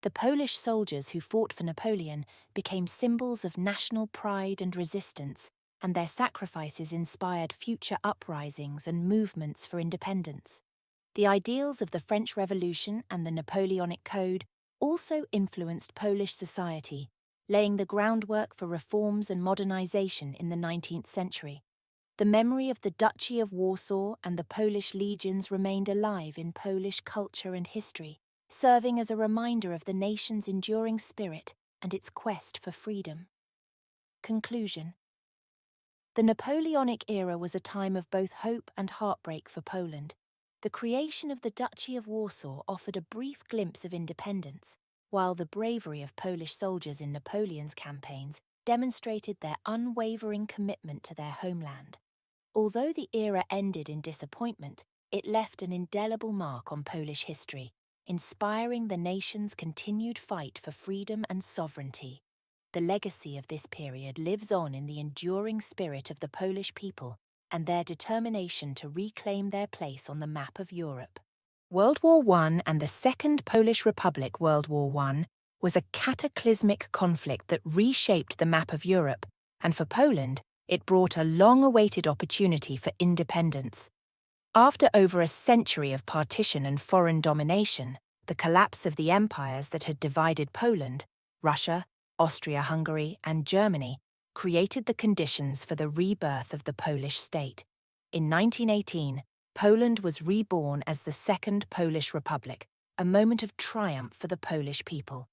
The Polish soldiers who fought for Napoleon became symbols of national pride and resistance, and their sacrifices inspired future uprisings and movements for independence. The ideals of the French Revolution and the Napoleonic Code also influenced Polish society, laying the groundwork for reforms and modernization in the 19th century. The memory of the Duchy of Warsaw and the Polish legions remained alive in Polish culture and history, serving as a reminder of the nation's enduring spirit and its quest for freedom. Conclusion. The Napoleonic era was a time of both hope and heartbreak for Poland. The creation of the Duchy of Warsaw offered a brief glimpse of independence, while the bravery of Polish soldiers in Napoleon's campaigns demonstrated their unwavering commitment to their homeland. Although the era ended in disappointment, it left an indelible mark on Polish history, inspiring the nation's continued fight for freedom and sovereignty. The legacy of this period lives on in the enduring spirit of the Polish people and their determination to reclaim their place on the map of Europe. World War I and the Second Polish Republic World War I was a cataclysmic conflict that reshaped the map of Europe, and for Poland, it brought a long-awaited opportunity for independence. After over a century of partition and foreign domination, the collapse of the empires that had divided Poland, Russia, Austria-Hungary, and Germany, created the conditions for the rebirth of the Polish state. In 1918, Poland was reborn as the Second Polish Republic, a moment of triumph for the Polish people.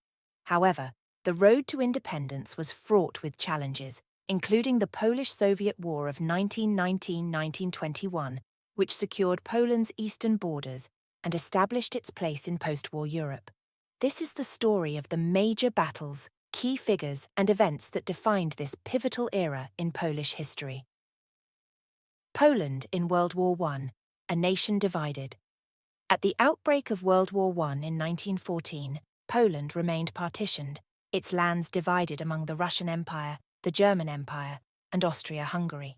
However, the road to independence was fraught with challenges, including the Polish-Soviet War of 1919–1921, which secured Poland's eastern borders and established its place in post-war Europe. This is the story of the major battles, key figures, and events that defined this pivotal era in Polish history. Poland in World War I, a nation divided. At the outbreak of World War I in 1914, Poland remained partitioned, its lands divided among the Russian Empire, the German Empire, and Austria-Hungary.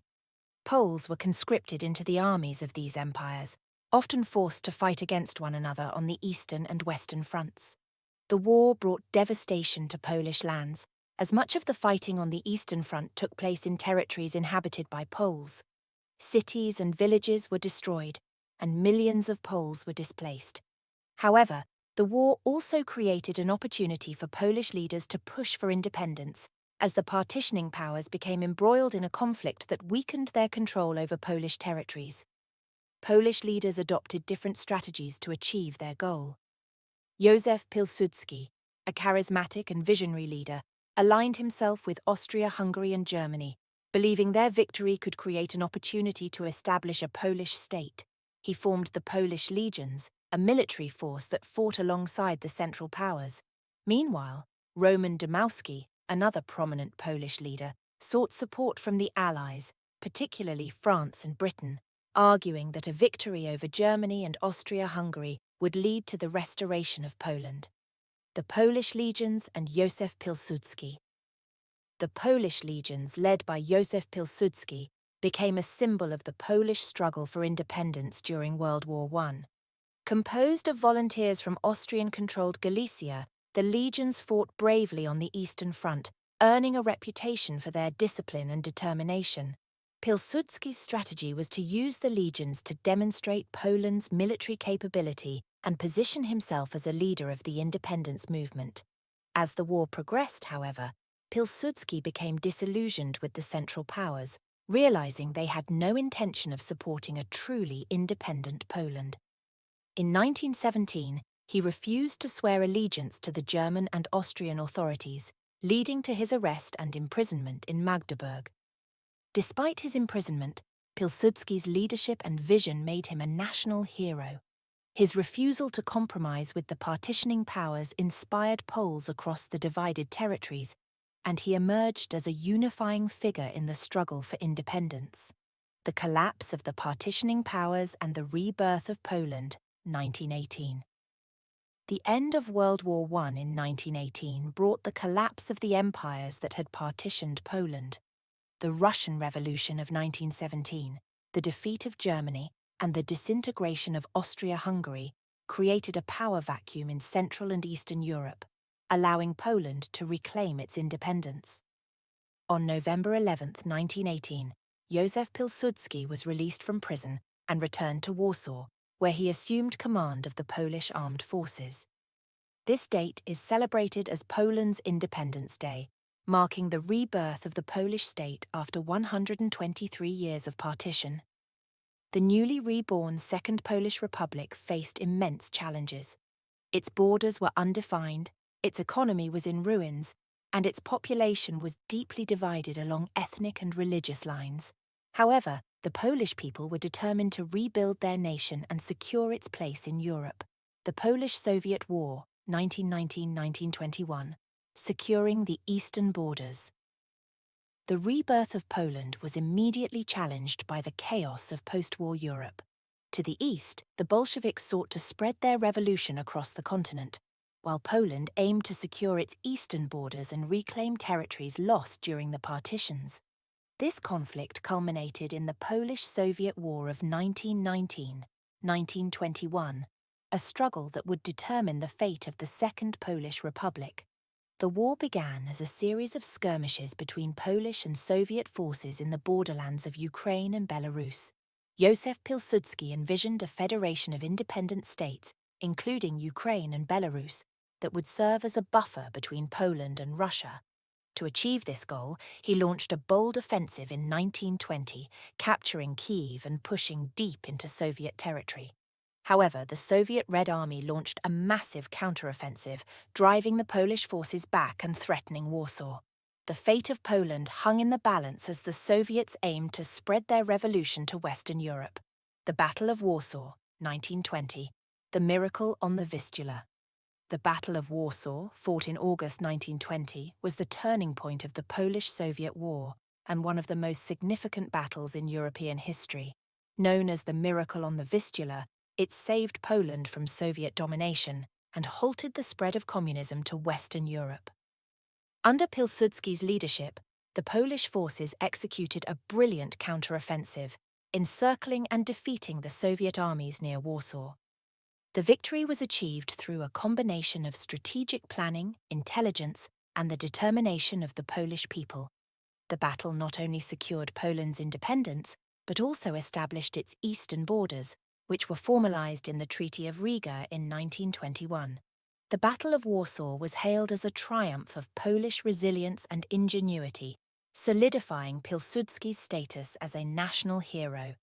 Poles were conscripted into the armies of these empires, often forced to fight against one another on the eastern and western fronts. The war brought devastation to Polish lands, as much of the fighting on the Eastern Front took place in territories inhabited by Poles. Cities and villages were destroyed, and millions of Poles were displaced. However, The war also created an opportunity for Polish leaders to push for independence, as the partitioning powers became embroiled in a conflict that weakened their control over Polish territories. Polish leaders adopted different strategies to achieve their goal. Józef Pilsudski, a charismatic and visionary leader, aligned himself with Austria-Hungary and Germany, believing their victory could create an opportunity to establish a Polish state. He formed the Polish legions, a military force that fought alongside the Central Powers. Meanwhile, Roman Dmowski, another prominent Polish leader, sought support from the Allies, particularly France and Britain, arguing that a victory over Germany and Austria-Hungary would lead to the restoration of Poland. The Polish legions and Józef Pilsudski. The Polish legions, led by Józef Pilsudski, became a symbol of the Polish struggle for independence during World War I. Composed of volunteers from Austrian-controlled Galicia, the legions fought bravely on the Eastern Front, earning a reputation for their discipline and determination. Pilsudski's strategy was to use the legions to demonstrate Poland's military capability and position himself as a leader of the independence movement. As the war progressed, however, Pilsudski became disillusioned with the Central Powers, realizing they had no intention of supporting a truly independent Poland. In 1917, he refused to swear allegiance to the German and Austrian authorities, leading to his arrest and imprisonment in Magdeburg. Despite his imprisonment, Pilsudski's leadership and vision made him a national hero. His refusal to compromise with the partitioning powers inspired Poles across the divided territories, and he emerged as a unifying figure in the struggle for independence. The collapse of the partitioning powers and the rebirth of Poland, 1918. The end of World War I in 1918 brought the collapse of the empires that had partitioned Poland. The Russian Revolution of 1917, the defeat of Germany, and the disintegration of Austria-Hungary created a power vacuum in Central and Eastern Europe, allowing Poland to reclaim its independence. On November 11, 1918, Józef Pilsudski was released from prison and returned to Warsaw, where he assumed command of the Polish armed forces. This date is celebrated as Poland's Independence Day, marking the rebirth of the Polish state after 123 years of partition. The newly reborn Second Polish Republic faced immense challenges. Its borders were undefined, its economy was in ruins, and its population was deeply divided along ethnic and religious lines. However, the Polish people were determined to rebuild their nation and secure its place in Europe. The Polish-Soviet War, 1919–1921, securing the eastern borders. The rebirth of Poland was immediately challenged by the chaos of post-war Europe. To the east, the Bolsheviks sought to spread their revolution across the continent, while Poland aimed to secure its eastern borders and reclaim territories lost during the partitions. This conflict culminated in the Polish-Soviet War of 1919–1921, a struggle that would determine the fate of the Second Polish Republic. The war began as a series of skirmishes between Polish and Soviet forces in the borderlands of Ukraine and Belarus. Józef Pilsudski envisioned a federation of independent states, including Ukraine and Belarus, that would serve as a buffer between Poland and Russia. To achieve this goal, he launched a bold offensive in 1920, capturing Kyiv and pushing deep into Soviet territory. However, the Soviet Red Army launched a massive counteroffensive, driving the Polish forces back and threatening Warsaw. The fate of Poland hung in the balance as the Soviets aimed to spread their revolution to Western Europe. The Battle of Warsaw, 1920, the miracle on the Vistula. The Battle of Warsaw, fought in August 1920, was the turning point of the Polish-Soviet War and one of the most significant battles in European history. Known as the miracle on the Vistula, it saved Poland from Soviet domination and halted the spread of communism to Western Europe. Under Pilsudski's leadership, the Polish forces executed a brilliant counteroffensive, encircling and defeating the Soviet armies near Warsaw. The victory was achieved through a combination of strategic planning, intelligence, and the determination of the Polish people. The battle not only secured Poland's independence, but also established its eastern borders, which were formalized in the Treaty of Riga in 1921. The Battle of Warsaw was hailed as a triumph of Polish resilience and ingenuity, solidifying Pilsudski's status as a national hero.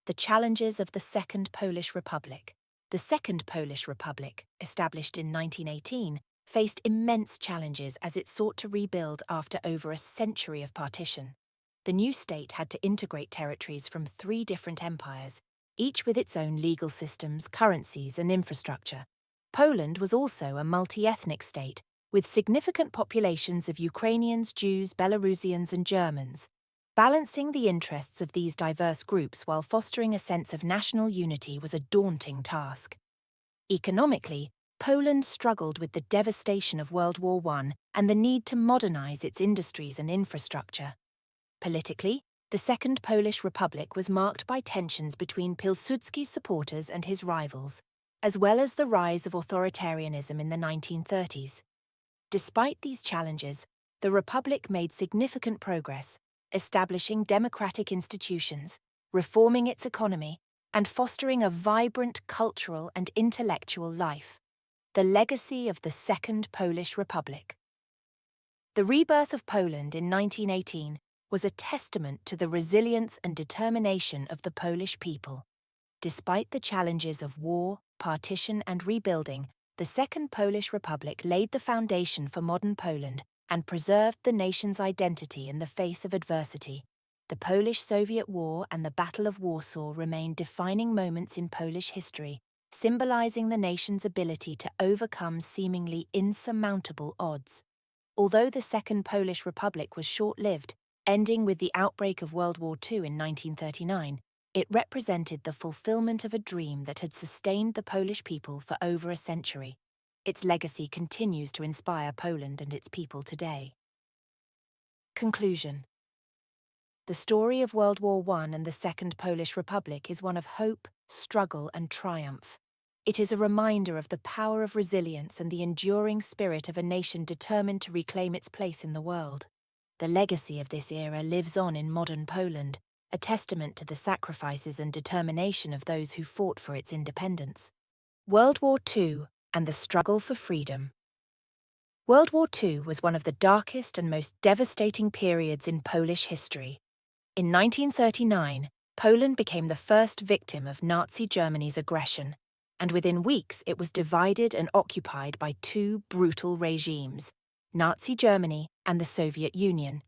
The challenges of the Second Polish Republic. The Second Polish Republic, established in 1918, faced immense challenges as it sought to rebuild after over a century of partition. The new state had to integrate territories from 3 different empires, each with its own legal systems, currencies, and infrastructure. Poland was also a multi-ethnic state, with significant populations of Ukrainians, Jews, Belarusians, and Germans. Balancing the interests of these diverse groups while fostering a sense of national unity was a daunting task. Economically, Poland struggled with the devastation of World War I and the need to modernize its industries and infrastructure. Politically, the Second Polish Republic was marked by tensions between Pilsudski's supporters and his rivals, as well as the rise of authoritarianism in the 1930s. Despite these challenges, the Republic made significant progress, establishing democratic institutions, reforming its economy, and fostering a vibrant cultural and intellectual life. The legacy of the Second Polish Republic. The rebirth of Poland in 1918 was a testament to the resilience and determination of the Polish people. Despite the challenges of war, partition, and rebuilding, the Second Polish Republic laid the foundation for modern Poland and preserved the nation's identity in the face of adversity. The Polish-Soviet War and the Battle of Warsaw remain defining moments in Polish history, symbolizing the nation's ability to overcome seemingly insurmountable odds. Although the Second Polish Republic was short-lived, ending with the outbreak of World War II in 1939, it represented the fulfillment of a dream that had sustained the Polish people for over a century. Its legacy continues to inspire Poland and its people today. Conclusion. The story of World War I and the Second Polish Republic is one of hope, struggle, and triumph. It is a reminder of the power of resilience and the enduring spirit of a nation determined to reclaim its place in the world. The legacy of this era lives on in modern Poland, a testament to the sacrifices and determination of those who fought for its independence. World War II and the struggle for freedom. World War II was one of the darkest and most devastating periods in Polish history. In 1939, Poland became the first victim of Nazi Germany's aggression, and within weeks it was divided and occupied by 2 brutal regimes, Nazi Germany and the Soviet Union.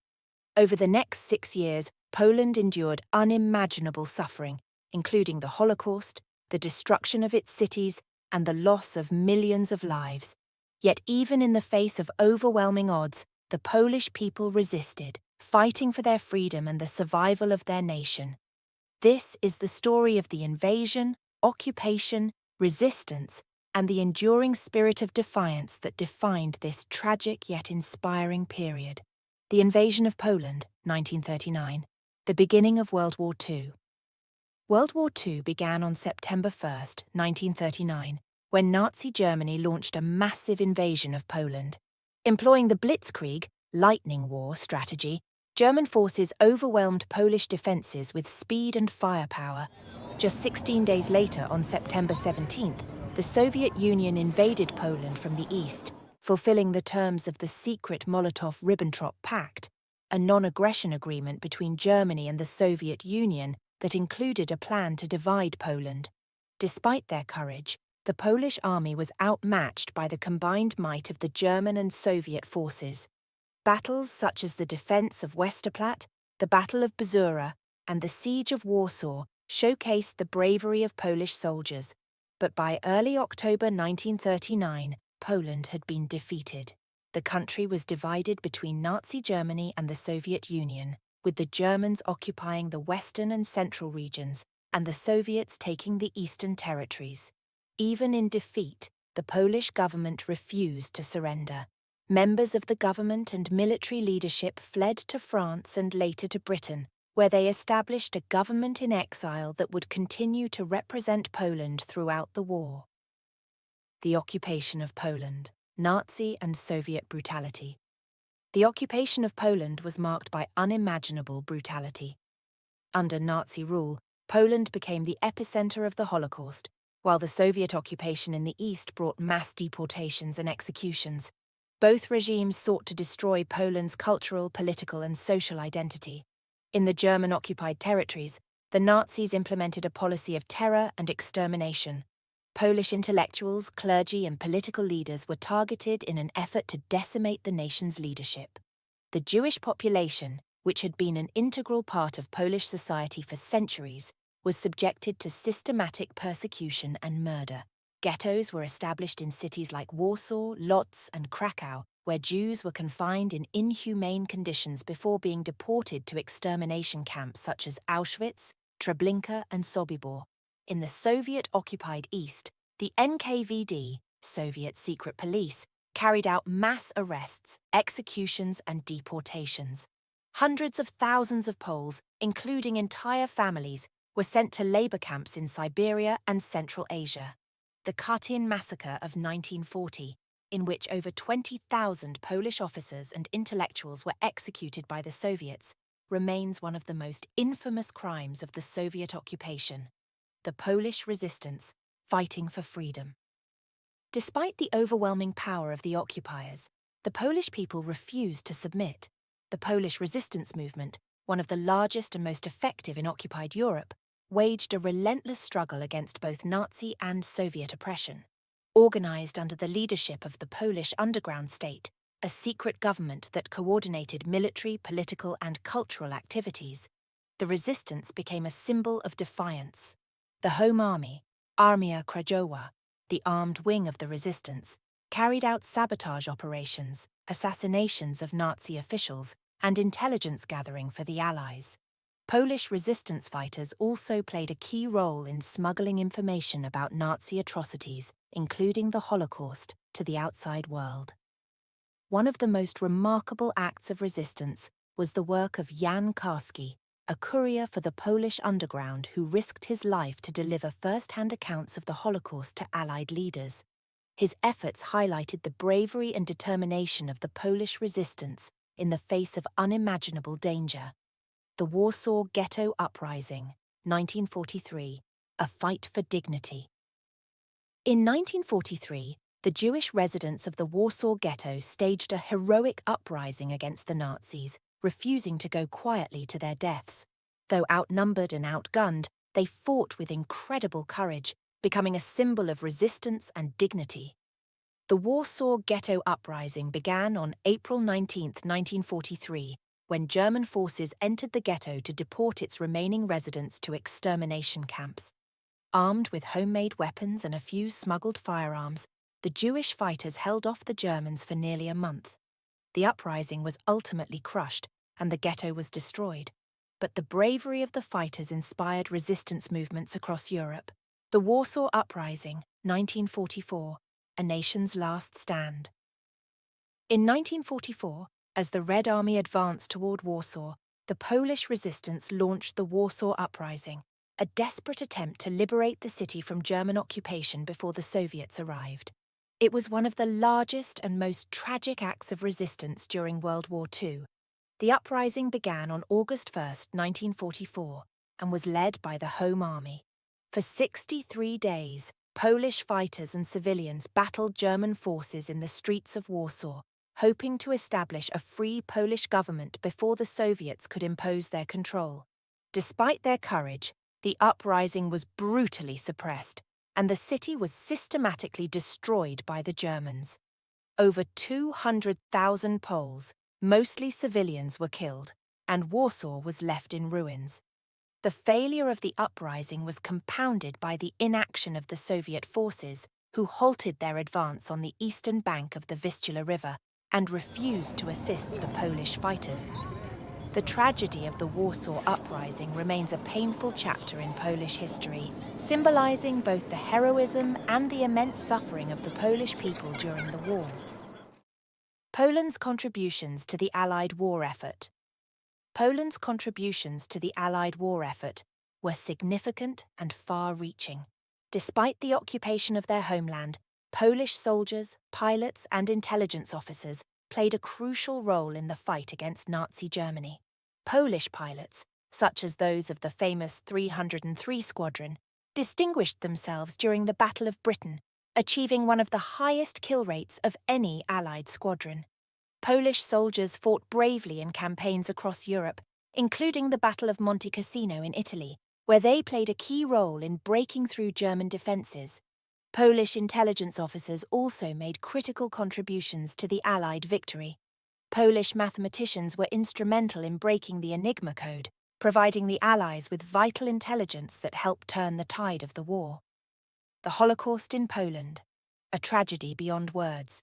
Over the next 6 years, Poland endured unimaginable suffering, including the Holocaust, the destruction of its cities, and the loss of millions of lives. Yet even in the face of overwhelming odds, the Polish people resisted, fighting for their freedom and the survival of their nation. This is the story of the invasion, occupation, resistance, and the enduring spirit of defiance that defined this tragic yet inspiring period. The invasion of Poland, 1939, the beginning of World War II. World War II began on September 1, 1939, when Nazi Germany launched a massive invasion of Poland. Employing the Blitzkrieg, lightning war strategy, German forces overwhelmed Polish defences with speed and firepower. Just 16 days later, on September 17th, the Soviet Union invaded Poland from the east, fulfilling the terms of the secret Molotov-Ribbentrop Pact, a non-aggression agreement between Germany and the Soviet Union that included a plan to divide Poland. Despite their courage, the Polish army was outmatched by the combined might of the German and Soviet forces. Battles such as the defense of Westerplatte, the Battle of Bzura, and the Siege of Warsaw showcased the bravery of Polish soldiers, but by early October 1939, Poland had been defeated. The country was divided between Nazi Germany and the Soviet Union, with the Germans occupying the western and central regions and the Soviets taking the eastern territories. Even in defeat, the Polish government refused to surrender. Members of the government and military leadership fled to France and later to Britain, where they established a government in exile that would continue to represent Poland throughout the war. The occupation of Poland, Nazi and Soviet brutality. The occupation of Poland was marked by unimaginable brutality. Under Nazi rule, Poland became the epicenter of the Holocaust, while the Soviet occupation in the East brought mass deportations and executions. Both regimes sought to destroy Poland's cultural, political, and social identity. In the German-occupied territories, the Nazis implemented a policy of terror and extermination. Polish intellectuals, clergy, and political leaders were targeted in an effort to decimate the nation's leadership. The Jewish population, which had been an integral part of Polish society for centuries, was subjected to systematic persecution and murder. Ghettos were established in cities like Warsaw, Lodz, and Krakow, where Jews were confined in inhumane conditions before being deported to extermination camps such as Auschwitz, Treblinka, and Sobibor. In the Soviet-occupied East, the NKVD, Soviet secret police, carried out mass arrests, executions, and deportations. Hundreds of thousands of Poles, including entire families, were sent to labor camps in Siberia and Central Asia. The Katyn massacre of 1940, in which over 20,000 Polish officers and intellectuals were executed by the Soviets, remains one of the most infamous crimes of the Soviet occupation. The Polish resistance, fighting for freedom. Despite the overwhelming power of the occupiers, the Polish people refused to submit. The Polish resistance movement, one of the largest and most effective in occupied Europe, waged a relentless struggle against both Nazi and Soviet oppression. Organized under the leadership of the Polish underground state, a secret government that coordinated military, political, and cultural activities, the resistance became a symbol of defiance. The Home Army, Armia Krajowa, the armed wing of the resistance, carried out sabotage operations, assassinations of Nazi officials, and intelligence gathering for the Allies. Polish resistance fighters also played a key role in smuggling information about Nazi atrocities, including the Holocaust, to the outside world. One of the most remarkable acts of resistance was the work of Jan Karski, a courier for the Polish underground who risked his life to deliver first-hand accounts of the Holocaust to Allied leaders. His efforts highlighted the bravery and determination of the Polish resistance in the face of unimaginable danger. The Warsaw Ghetto Uprising, 1943, a fight for dignity. In 1943, the Jewish residents of the Warsaw Ghetto staged a heroic uprising against the Nazis, refusing to go quietly to their deaths. Though outnumbered and outgunned, they fought with incredible courage, becoming a symbol of resistance and dignity. The Warsaw Ghetto Uprising began on April 19, 1943, when German forces entered the ghetto to deport its remaining residents to extermination camps. Armed with homemade weapons and a few smuggled firearms, the Jewish fighters held off the Germans for nearly a month. The uprising was ultimately crushed, and the ghetto was destroyed. But the bravery of the fighters inspired resistance movements across Europe. The Warsaw Uprising, 1944, a nation's last stand. In 1944, as the Red Army advanced toward Warsaw, the Polish resistance launched the Warsaw Uprising, a desperate attempt to liberate the city from German occupation before the Soviets arrived. It was one of the largest and most tragic acts of resistance during World War II. The uprising began on August 1, 1944, and was led by the Home Army. For 63 days, Polish fighters and civilians battled German forces in the streets of Warsaw, hoping to establish a free Polish government before the Soviets could impose their control. Despite their courage, the uprising was brutally suppressed, and the city was systematically destroyed by the Germans. Over 200,000 Poles, mostly civilians, were killed, and Warsaw was left in ruins. The failure of the uprising was compounded by the inaction of the Soviet forces, who halted their advance on the eastern bank of the Vistula River and refused to assist the Polish fighters. The tragedy of the Warsaw Uprising remains a painful chapter in Polish history, symbolizing both the heroism and the immense suffering of the Polish people during the war. Poland's contributions to the Allied war effort. Poland's contributions to the Allied war effort were significant and far-reaching. Despite the occupation of their homeland, Polish soldiers, pilots, and intelligence officers played a crucial role in the fight against Nazi Germany. Polish pilots, such as those of the famous 303 Squadron, distinguished themselves during the Battle of Britain, achieving one of the highest kill rates of any Allied squadron. Polish soldiers fought bravely in campaigns across Europe, including the Battle of Monte Cassino in Italy, where they played a key role in breaking through German defences. Polish intelligence officers also made critical contributions to the Allied victory. Polish mathematicians were instrumental in breaking the Enigma code, providing the Allies with vital intelligence that helped turn the tide of the war. The Holocaust in Poland, a tragedy beyond words.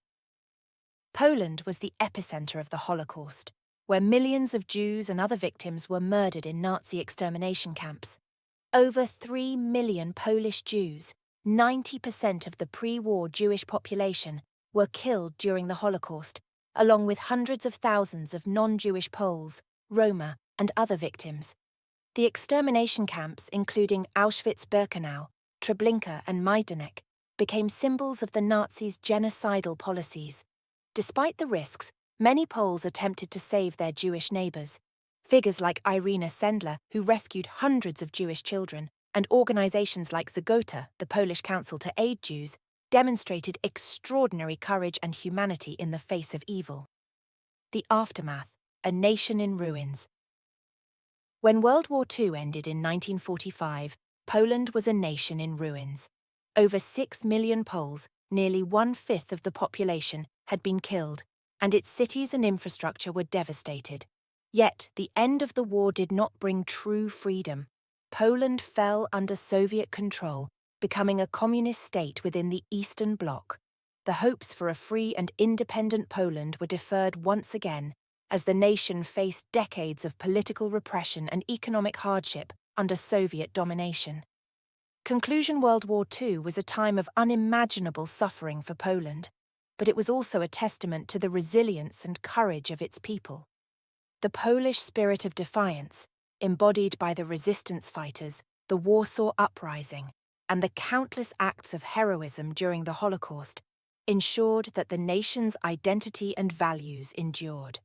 Poland was the epicenter of the Holocaust, where millions of Jews and other victims were murdered in Nazi extermination camps. Over 3 million Polish Jews, 90% of the pre-war Jewish population, were killed during the Holocaust, along with hundreds of thousands of non-Jewish Poles, Roma, and other victims. The extermination camps, including Auschwitz-Birkenau, Treblinka, and Majdanek, became symbols of the Nazis' genocidal policies. Despite the risks, many Poles attempted to save their Jewish neighbours. Figures like Irina Sendler, who rescued hundreds of Jewish children, and organisations like Zagota, the Polish Council to Aid Jews, demonstrated extraordinary courage and humanity in the face of evil. The aftermath, a nation in ruins. When World War II ended in 1945, Poland was a nation in ruins. Over 6 million Poles, nearly 1/5 of the population, had been killed, and its cities and infrastructure were devastated. Yet, the end of the war did not bring true freedom. Poland fell under Soviet control, becoming a communist state within the Eastern Bloc. The hopes for a free and independent Poland were deferred once again, as the nation faced decades of political repression and economic hardship under Soviet domination. Conclusion World War II was a time of unimaginable suffering for Poland, but it was also a testament to the resilience and courage of its people. The Polish spirit of defiance, embodied by the resistance fighters, the Warsaw Uprising, and the countless acts of heroism during the Holocaust, ensured that the nation's identity and values endured.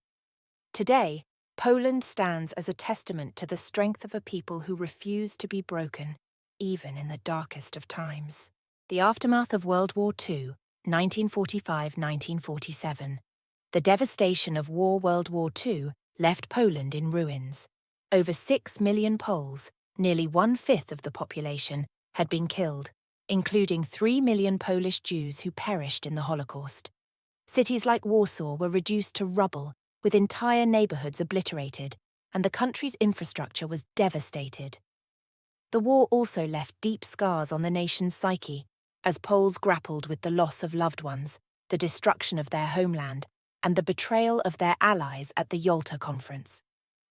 Today, Poland stands as a testament to the strength of a people who refuse to be broken, even in the darkest of times. The aftermath of World War II, 1945–1947. The devastation of World War II left Poland in ruins. Over 6 million Poles, nearly 1/5 of the population, had been killed, including 3 million Polish Jews who perished in the Holocaust. Cities like Warsaw were reduced to rubble, with entire neighbourhoods obliterated, and the country's infrastructure was devastated. The war also left deep scars on the nation's psyche, as Poles grappled with the loss of loved ones, the destruction of their homeland, and the betrayal of their allies at the Yalta Conference.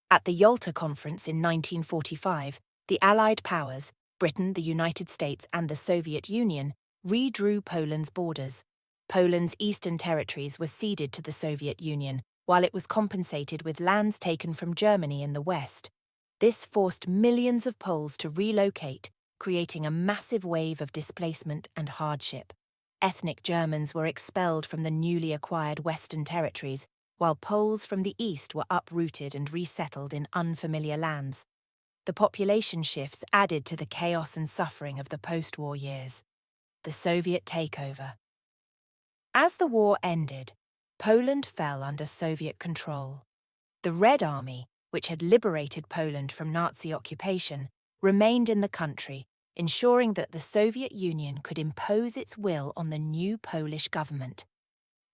At the Yalta Conference in 1945, the Allied powers, Britain, the United States, and the Soviet Union, redrew Poland's borders. Poland's eastern territories were ceded to the Soviet Union, while it was compensated with lands taken from Germany in the west. This forced millions of Poles to relocate, creating a massive wave of displacement and hardship. Ethnic Germans were expelled from the newly acquired Western territories, while Poles from the east were uprooted and resettled in unfamiliar lands. The population shifts added to the chaos and suffering of the post-war years. The Soviet takeover. As the war ended, Poland fell under Soviet control. The Red Army, which had liberated Poland from Nazi occupation, remained in the country, ensuring that the Soviet Union could impose its will on the new Polish government.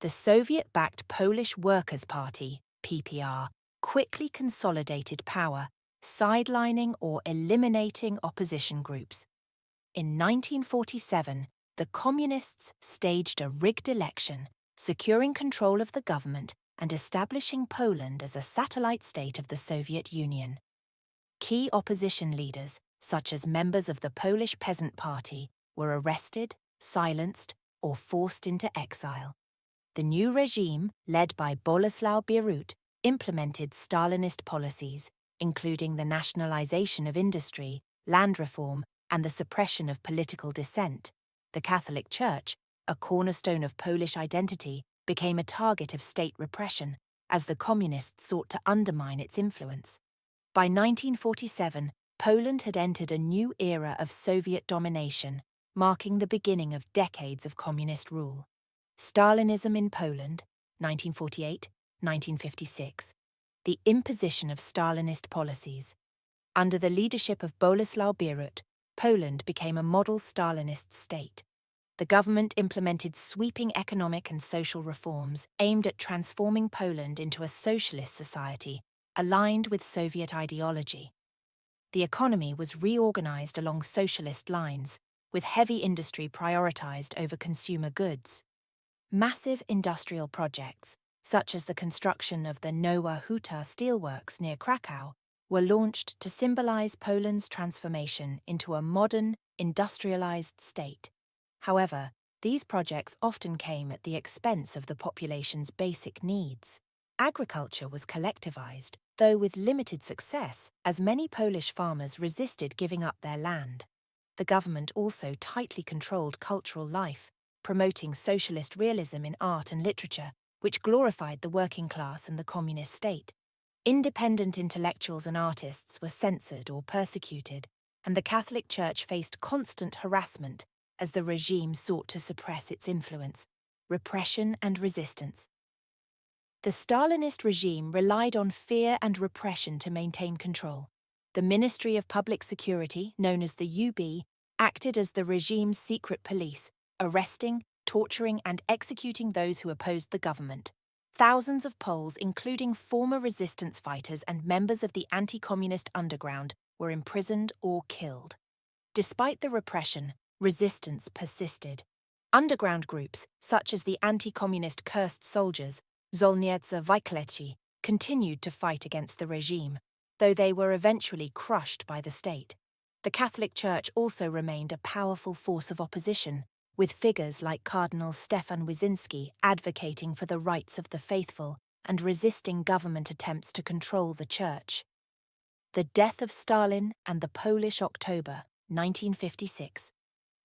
The Soviet-backed Polish Workers' Party, PPR, quickly consolidated power, sidelining or eliminating opposition groups. In 1947, the Communists staged a rigged election, securing control of the government and establishing Poland as a satellite state of the Soviet Union. Key opposition leaders, such as members of the Polish Peasant Party, were arrested, silenced, or forced into exile. The new regime, led by Bolesław Bierut, implemented Stalinist policies, including the nationalization of industry, land reform, and the suppression of political dissent. The Catholic Church, a cornerstone of Polish identity, became a target of state repression, as the Communists sought to undermine its influence. By 1947, Poland had entered a new era of Soviet domination, marking the beginning of decades of communist rule. Stalinism in Poland, 1948-1956. The imposition of Stalinist policies. Under the leadership of Bolesław Bierut, Poland became a model Stalinist state. The government implemented sweeping economic and social reforms aimed at transforming Poland into a socialist society aligned with Soviet ideology. The economy was reorganized along socialist lines, with heavy industry prioritized over consumer goods. Massive industrial projects, such as the construction of the Nowa Huta steelworks near Krakow, were launched to symbolize Poland's transformation into a modern, industrialized state. However, these projects often came at the expense of the population's basic needs. Agriculture was collectivized, though with limited success, as many Polish farmers resisted giving up their land. The government also tightly controlled cultural life, promoting socialist realism in art and literature, which glorified the working class and the communist state. Independent intellectuals and artists were censored or persecuted, and the Catholic Church faced constant harassment as the regime sought to suppress its influence, repression and resistance. The Stalinist regime relied on fear and repression to maintain control. The Ministry of Public Security, known as the UB, acted as the regime's secret police, arresting, torturing and executing those who opposed the government. Thousands of Poles, including former resistance fighters and members of the anti-communist underground, were imprisoned or killed. Despite the repression, resistance persisted. Underground groups, such as the anti-communist Cursed Soldiers, Żołnierze Wykleci, continued to fight against the regime, though they were eventually crushed by the state. The Catholic Church also remained a powerful force of opposition, with figures like Cardinal Stefan Wyszynski advocating for the rights of the faithful and resisting government attempts to control the Church. The death of Stalin and the Polish October, 1956.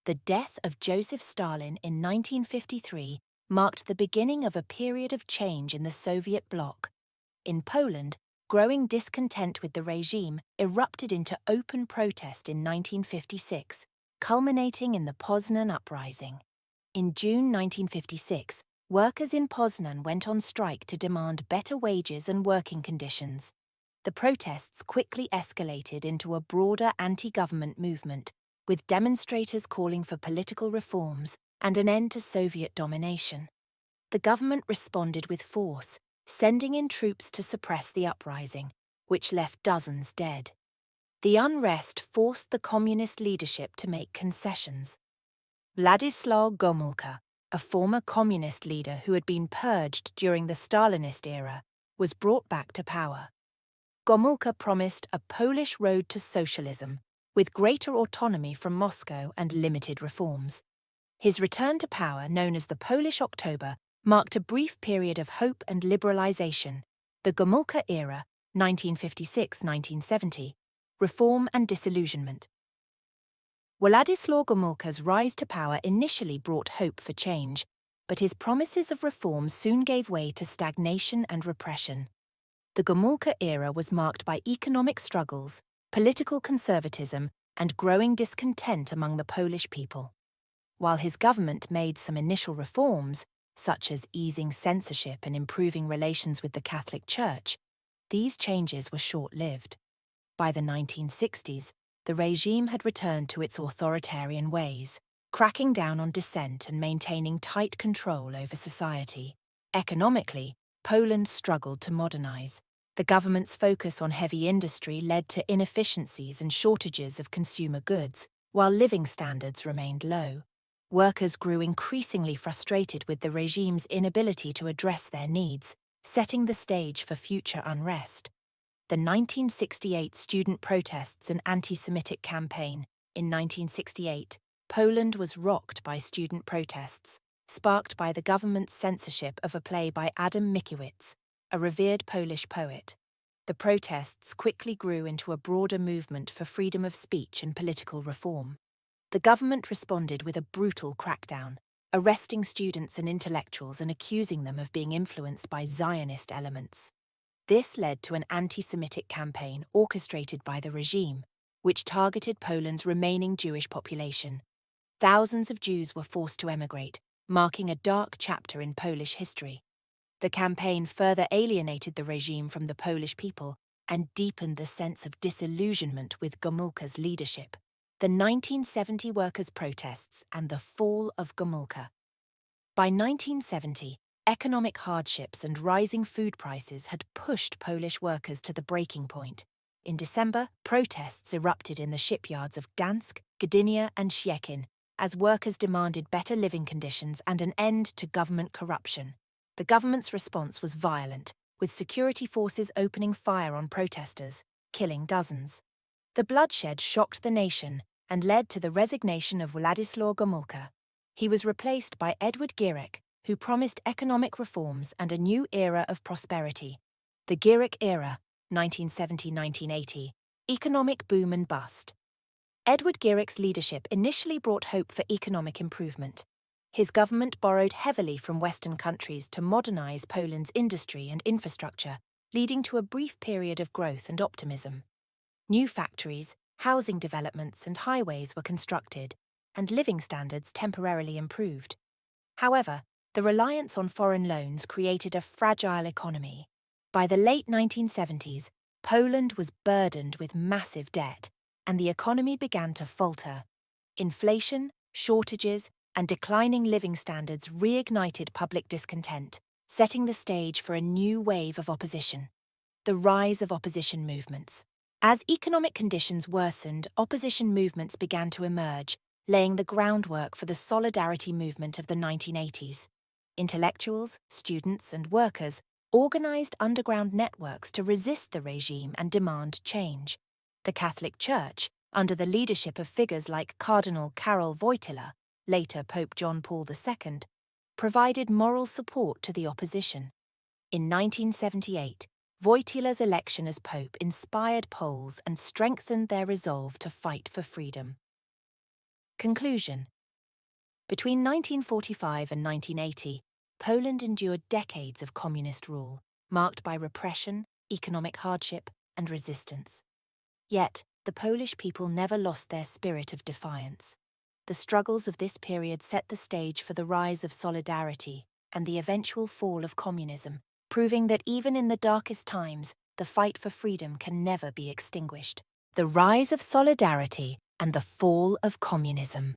The death of Joseph Stalin in 1953 marked the beginning of a period of change in the Soviet bloc. In Poland, growing discontent with the regime erupted into open protest in 1956, culminating in the Poznan Uprising. In June 1956, workers in Poznan went on strike to demand better wages and working conditions. The protests quickly escalated into a broader anti-government movement, with demonstrators calling for political reforms and an end to Soviet domination. The government responded with force, sending in troops to suppress the uprising, which left dozens dead. The unrest forced the communist leadership to make concessions. Władysław Gomułka, a former communist leader who had been purged during the Stalinist era, was brought back to power. Gomułka promised a Polish road to socialism, with greater autonomy from Moscow and limited reforms. His return to power, known as the Polish October, marked a brief period of hope and liberalization, the Gomułka era, 1956-1970, reform and disillusionment. Władysław Gomułka's rise to power initially brought hope for change, but his promises of reform soon gave way to stagnation and repression. The Gomułka era was marked by economic struggles, political conservatism, and growing discontent among the Polish people. While his government made some initial reforms, such as easing censorship and improving relations with the Catholic Church, these changes were short-lived. By the 1960s, the regime had returned to its authoritarian ways, cracking down on dissent and maintaining tight control over society. Economically, Poland struggled to modernize. The government's focus on heavy industry led to inefficiencies and shortages of consumer goods, while living standards remained low. Workers grew increasingly frustrated with the regime's inability to address their needs, setting the stage for future unrest. The 1968 student protests and anti-Semitic campaign. In 1968, Poland was rocked by student protests, sparked by the government's censorship of a play by Adam Mickiewicz, a revered Polish poet. The protests quickly grew into a broader movement for freedom of speech and political reform. The government responded with a brutal crackdown, arresting students and intellectuals and accusing them of being influenced by Zionist elements. This led to an anti-Semitic campaign orchestrated by the regime, which targeted Poland's remaining Jewish population. Thousands of Jews were forced to emigrate, marking a dark chapter in Polish history. The campaign further alienated the regime from the Polish people and deepened the sense of disillusionment with Gomulka's leadership. The 1970 workers' protests and the fall of Gomulka. By 1970, economic hardships and rising food prices had pushed Polish workers to the breaking point. In December, protests erupted in the shipyards of Gdansk, Gdynia, and Szczecin as workers demanded better living conditions and an end to government corruption. The government's response was violent, with security forces opening fire on protesters, killing dozens. The bloodshed shocked the nation and led to the resignation of Władysław Gomulka. He was replaced by Edward Gierek, who promised economic reforms and a new era of prosperity. The Gierek era, 1970–1980, economic boom and bust. Edward Gierek's leadership initially brought hope for economic improvement. His government borrowed heavily from Western countries to modernize Poland's industry and infrastructure, leading to a brief period of growth and optimism. New factories, housing developments, and highways were constructed, and living standards temporarily improved. However, the reliance on foreign loans created a fragile economy. By the late 1970s, Poland was burdened with massive debt, and the economy began to falter. Inflation, shortages, and declining living standards reignited public discontent, setting the stage for a new wave of opposition. The rise of opposition movements. As economic conditions worsened, opposition movements began to emerge, laying the groundwork for the solidarity movement of the 1980s. Intellectuals, students, and workers organized underground networks to resist the regime and demand change. The Catholic Church, under the leadership of figures like Cardinal Karol Wojtyła, later Pope John Paul II, provided moral support to the opposition. In 1978, Wojtyła's election as Pope inspired Poles and strengthened their resolve to fight for freedom. Conclusion. Between 1945 and 1980, Poland endured decades of communist rule, marked by repression, economic hardship, and resistance. Yet, the Polish people never lost their spirit of defiance. The struggles of this period set the stage for the rise of solidarity and the eventual fall of communism, proving that even in the darkest times, the fight for freedom can never be extinguished. The rise of solidarity and the fall of communism.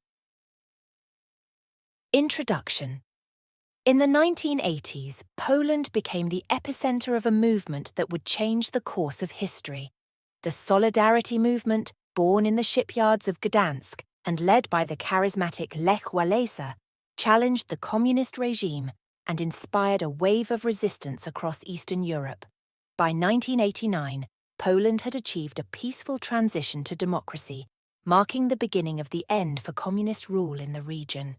Introduction. In the 1980s, Poland became the epicenter of a movement that would change the course of history. The Solidarity movement, born in the shipyards of Gdansk and led by the charismatic Lech Wałęsa, challenged the communist regime and inspired a wave of resistance across Eastern Europe. By 1989, Poland had achieved a peaceful transition to democracy, marking the beginning of the end for communist rule in the region.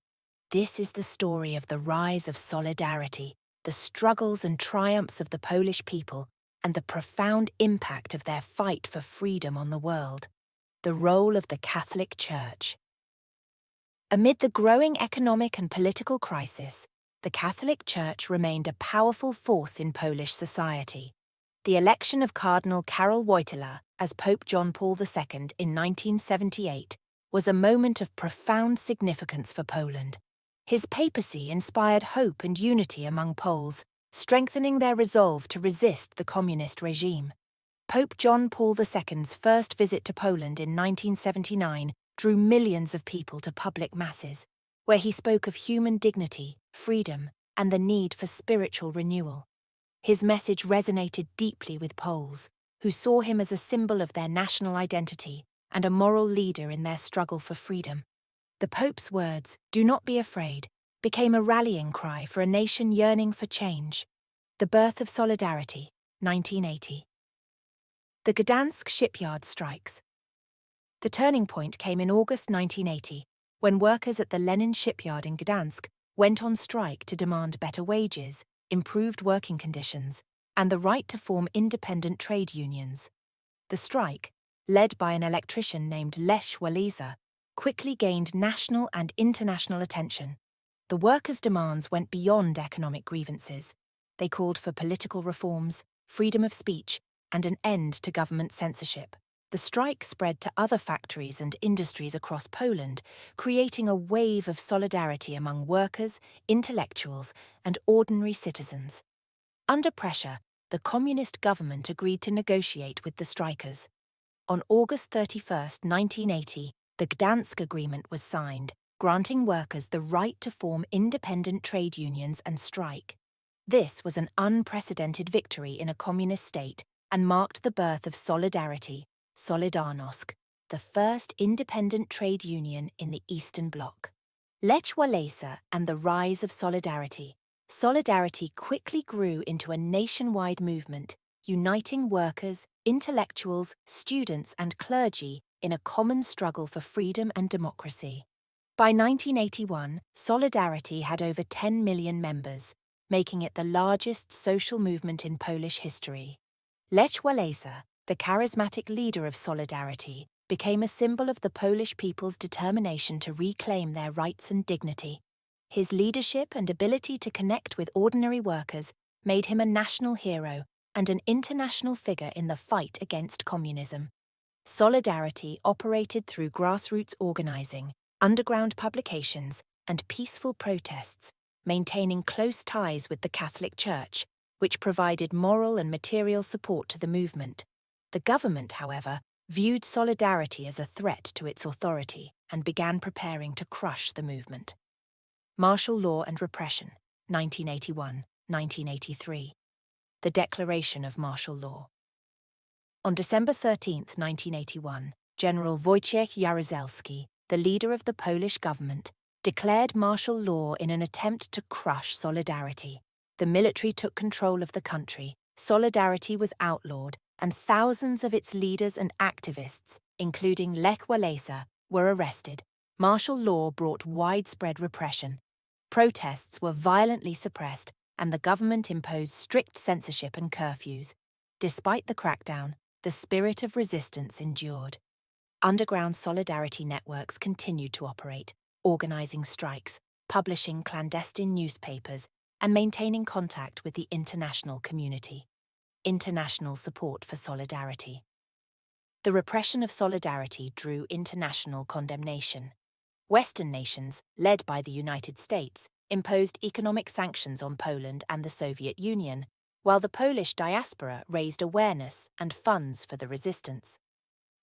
This is the story of the rise of solidarity, the struggles and triumphs of the Polish people, and the profound impact of their fight for freedom on the world. The role of the Catholic Church. Amid the growing economic and political crisis, the Catholic Church remained a powerful force in Polish society. The election of Cardinal Karol Wojtyła as Pope John Paul II in 1978 was a moment of profound significance for Poland. His papacy inspired hope and unity among Poles, strengthening their resolve to resist the communist regime. Pope John Paul II's first visit to Poland in 1979 drew millions of people to public masses, where he spoke of human dignity, freedom, and the need for spiritual renewal. His message resonated deeply with Poles, who saw him as a symbol of their national identity and a moral leader in their struggle for freedom. The Pope's words, "Do not be afraid," became a rallying cry for a nation yearning for change. The birth of solidarity, 1980. The Gdansk shipyard strikes. The turning point came in August 1980, when workers at the Lenin shipyard in Gdansk went on strike to demand better wages, improved working conditions, and the right to form independent trade unions. The strike, led by an electrician named Lech Wałęsa, quickly gained national and international attention. The workers' demands went beyond economic grievances. They called for political reforms, freedom of speech, and an end to government censorship. The strike spread to other factories and industries across Poland, creating a wave of solidarity among workers, intellectuals, and ordinary citizens. Under pressure, the communist government agreed to negotiate with the strikers. On August 31, 1980, the Gdansk Agreement was signed, granting workers the right to form independent trade unions and strike. This was an unprecedented victory in a communist state and marked the birth of Solidarity, Solidarność, the first independent trade union in the Eastern Bloc. Lech Walesa and the rise of Solidarity. Solidarity quickly grew into a nationwide movement, uniting workers, intellectuals, students, and clergy in a common struggle for freedom and democracy. By 1981, Solidarity had over 10 million members, making it the largest social movement in Polish history. Lech Walesa, the charismatic leader of Solidarity, became a symbol of the Polish people's determination to reclaim their rights and dignity. His leadership and ability to connect with ordinary workers made him a national hero and an international figure in the fight against communism. Solidarity operated through grassroots organizing, underground publications, and peaceful protests, maintaining close ties with the Catholic Church, which provided moral and material support to the movement. The government, however, viewed Solidarity as a threat to its authority and began preparing to crush the movement. Martial law and repression, 1981-1983. The declaration of martial law. On December 13, 1981, General Wojciech Jaruzelski, the leader of the Polish government, declared martial law in an attempt to crush Solidarity. The military took control of the country, Solidarity was outlawed, and thousands of its leaders and activists, including Lech Walesa, were arrested. Martial law brought widespread repression. Protests were violently suppressed, and the government imposed strict censorship and curfews. Despite the crackdown, the spirit of resistance endured. Underground solidarity networks continued to operate, organizing strikes, publishing clandestine newspapers, and maintaining contact with the international community. International support for Solidarity. The repression of Solidarity drew international condemnation. Western nations, led by the United States, imposed economic sanctions on Poland and the Soviet Union, while the Polish diaspora raised awareness and funds for the resistance.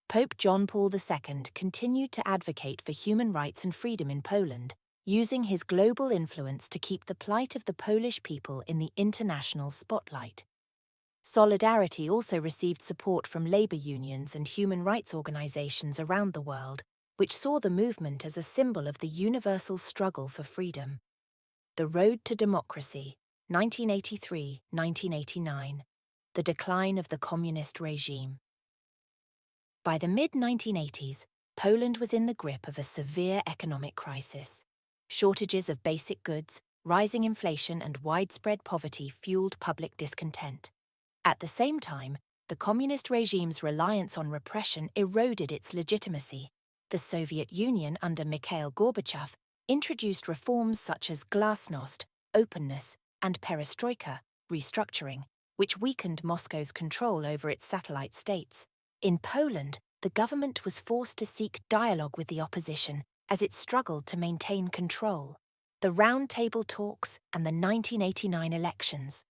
Pope John Paul II continued to advocate for human rights and freedom in Poland, using his global influence to keep the plight of the Polish people in the international spotlight. Solidarity also received support from labor unions and human rights organizations around the world, which saw the movement as a symbol of the universal struggle for freedom. The Road to Democracy, 1983-1989. The decline of the communist regime. By the mid-1980s, Poland was in the grip of a severe economic crisis. Shortages of basic goods, rising inflation, and widespread poverty fueled public discontent. At the same time, the communist regime's reliance on repression eroded its legitimacy. The Soviet Union under Mikhail Gorbachev introduced reforms such as glasnost, openness, and perestroika, restructuring, which weakened Moscow's control over its satellite states. In Poland, the government was forced to seek dialogue with the opposition as it struggled to maintain control. The Round Table Talks and the 1989 elections.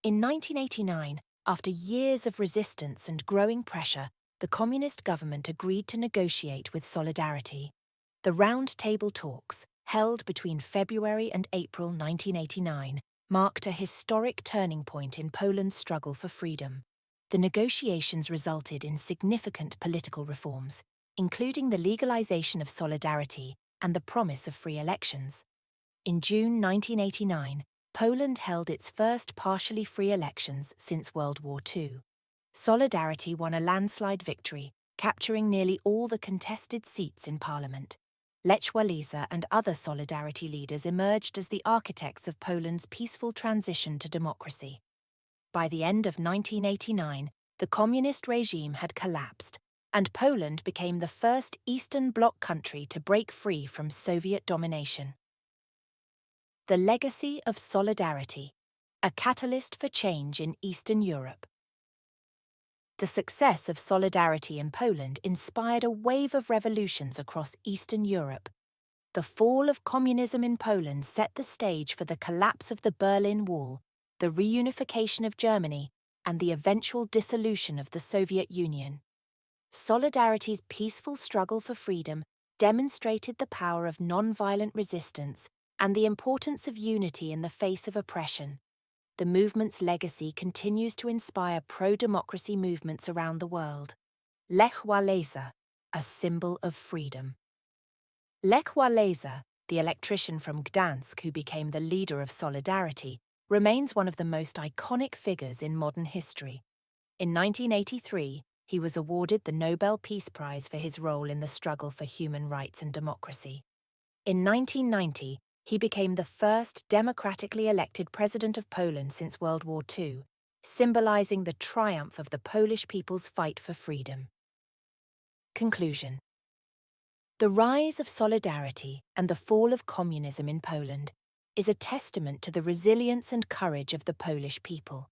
In 1989, after years of resistance and growing pressure, the communist government agreed to negotiate with Solidarity. The Round Table Talks, held between February and April 1989, marked a historic turning point in Poland's struggle for freedom. The negotiations resulted in significant political reforms, including the legalization of Solidarity and the promise of free elections. In June 1989, Poland held its first partially free elections since World War II. Solidarity won a landslide victory, capturing nearly all the contested seats in Parliament. Lech Walesa and other Solidarity leaders emerged as the architects of Poland's peaceful transition to democracy. By the end of 1989, the communist regime had collapsed, and Poland became the first Eastern Bloc country to break free from Soviet domination. The legacy of Solidarity, a catalyst for change in Eastern Europe. The success of solidarity in Poland inspired a wave of revolutions across Eastern Europe. The fall of communism in Poland set the stage for the collapse of the Berlin Wall, the reunification of Germany, and the eventual dissolution of the Soviet Union. Solidarity's peaceful struggle for freedom demonstrated the power of non-violent resistance and the importance of unity in the face of oppression. The movement's legacy continues to inspire pro-democracy movements around the world. Lech Walesa, a symbol of freedom. Lech Walesa, the electrician from Gdansk who became the leader of Solidarity, remains one of the most iconic figures in modern history. In 1983, he was awarded the Nobel Peace Prize for his role in the struggle for human rights and democracy. In 1990, he became the first democratically elected president of Poland since World War II, symbolizing the triumph of the Polish people's fight for freedom. Conclusion. The rise of solidarity and the fall of communism in Poland is a testament to the resilience and courage of the Polish people.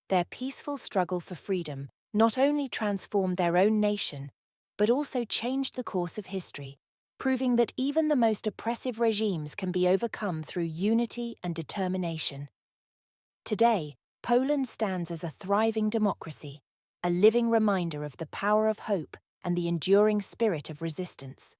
Their peaceful struggle for freedom not only transformed their own nation, but also changed the course of history, proving that even the most oppressive regimes can be overcome through unity and determination. Today, Poland stands as a thriving democracy, a living reminder of the power of hope and the enduring spirit of resistance.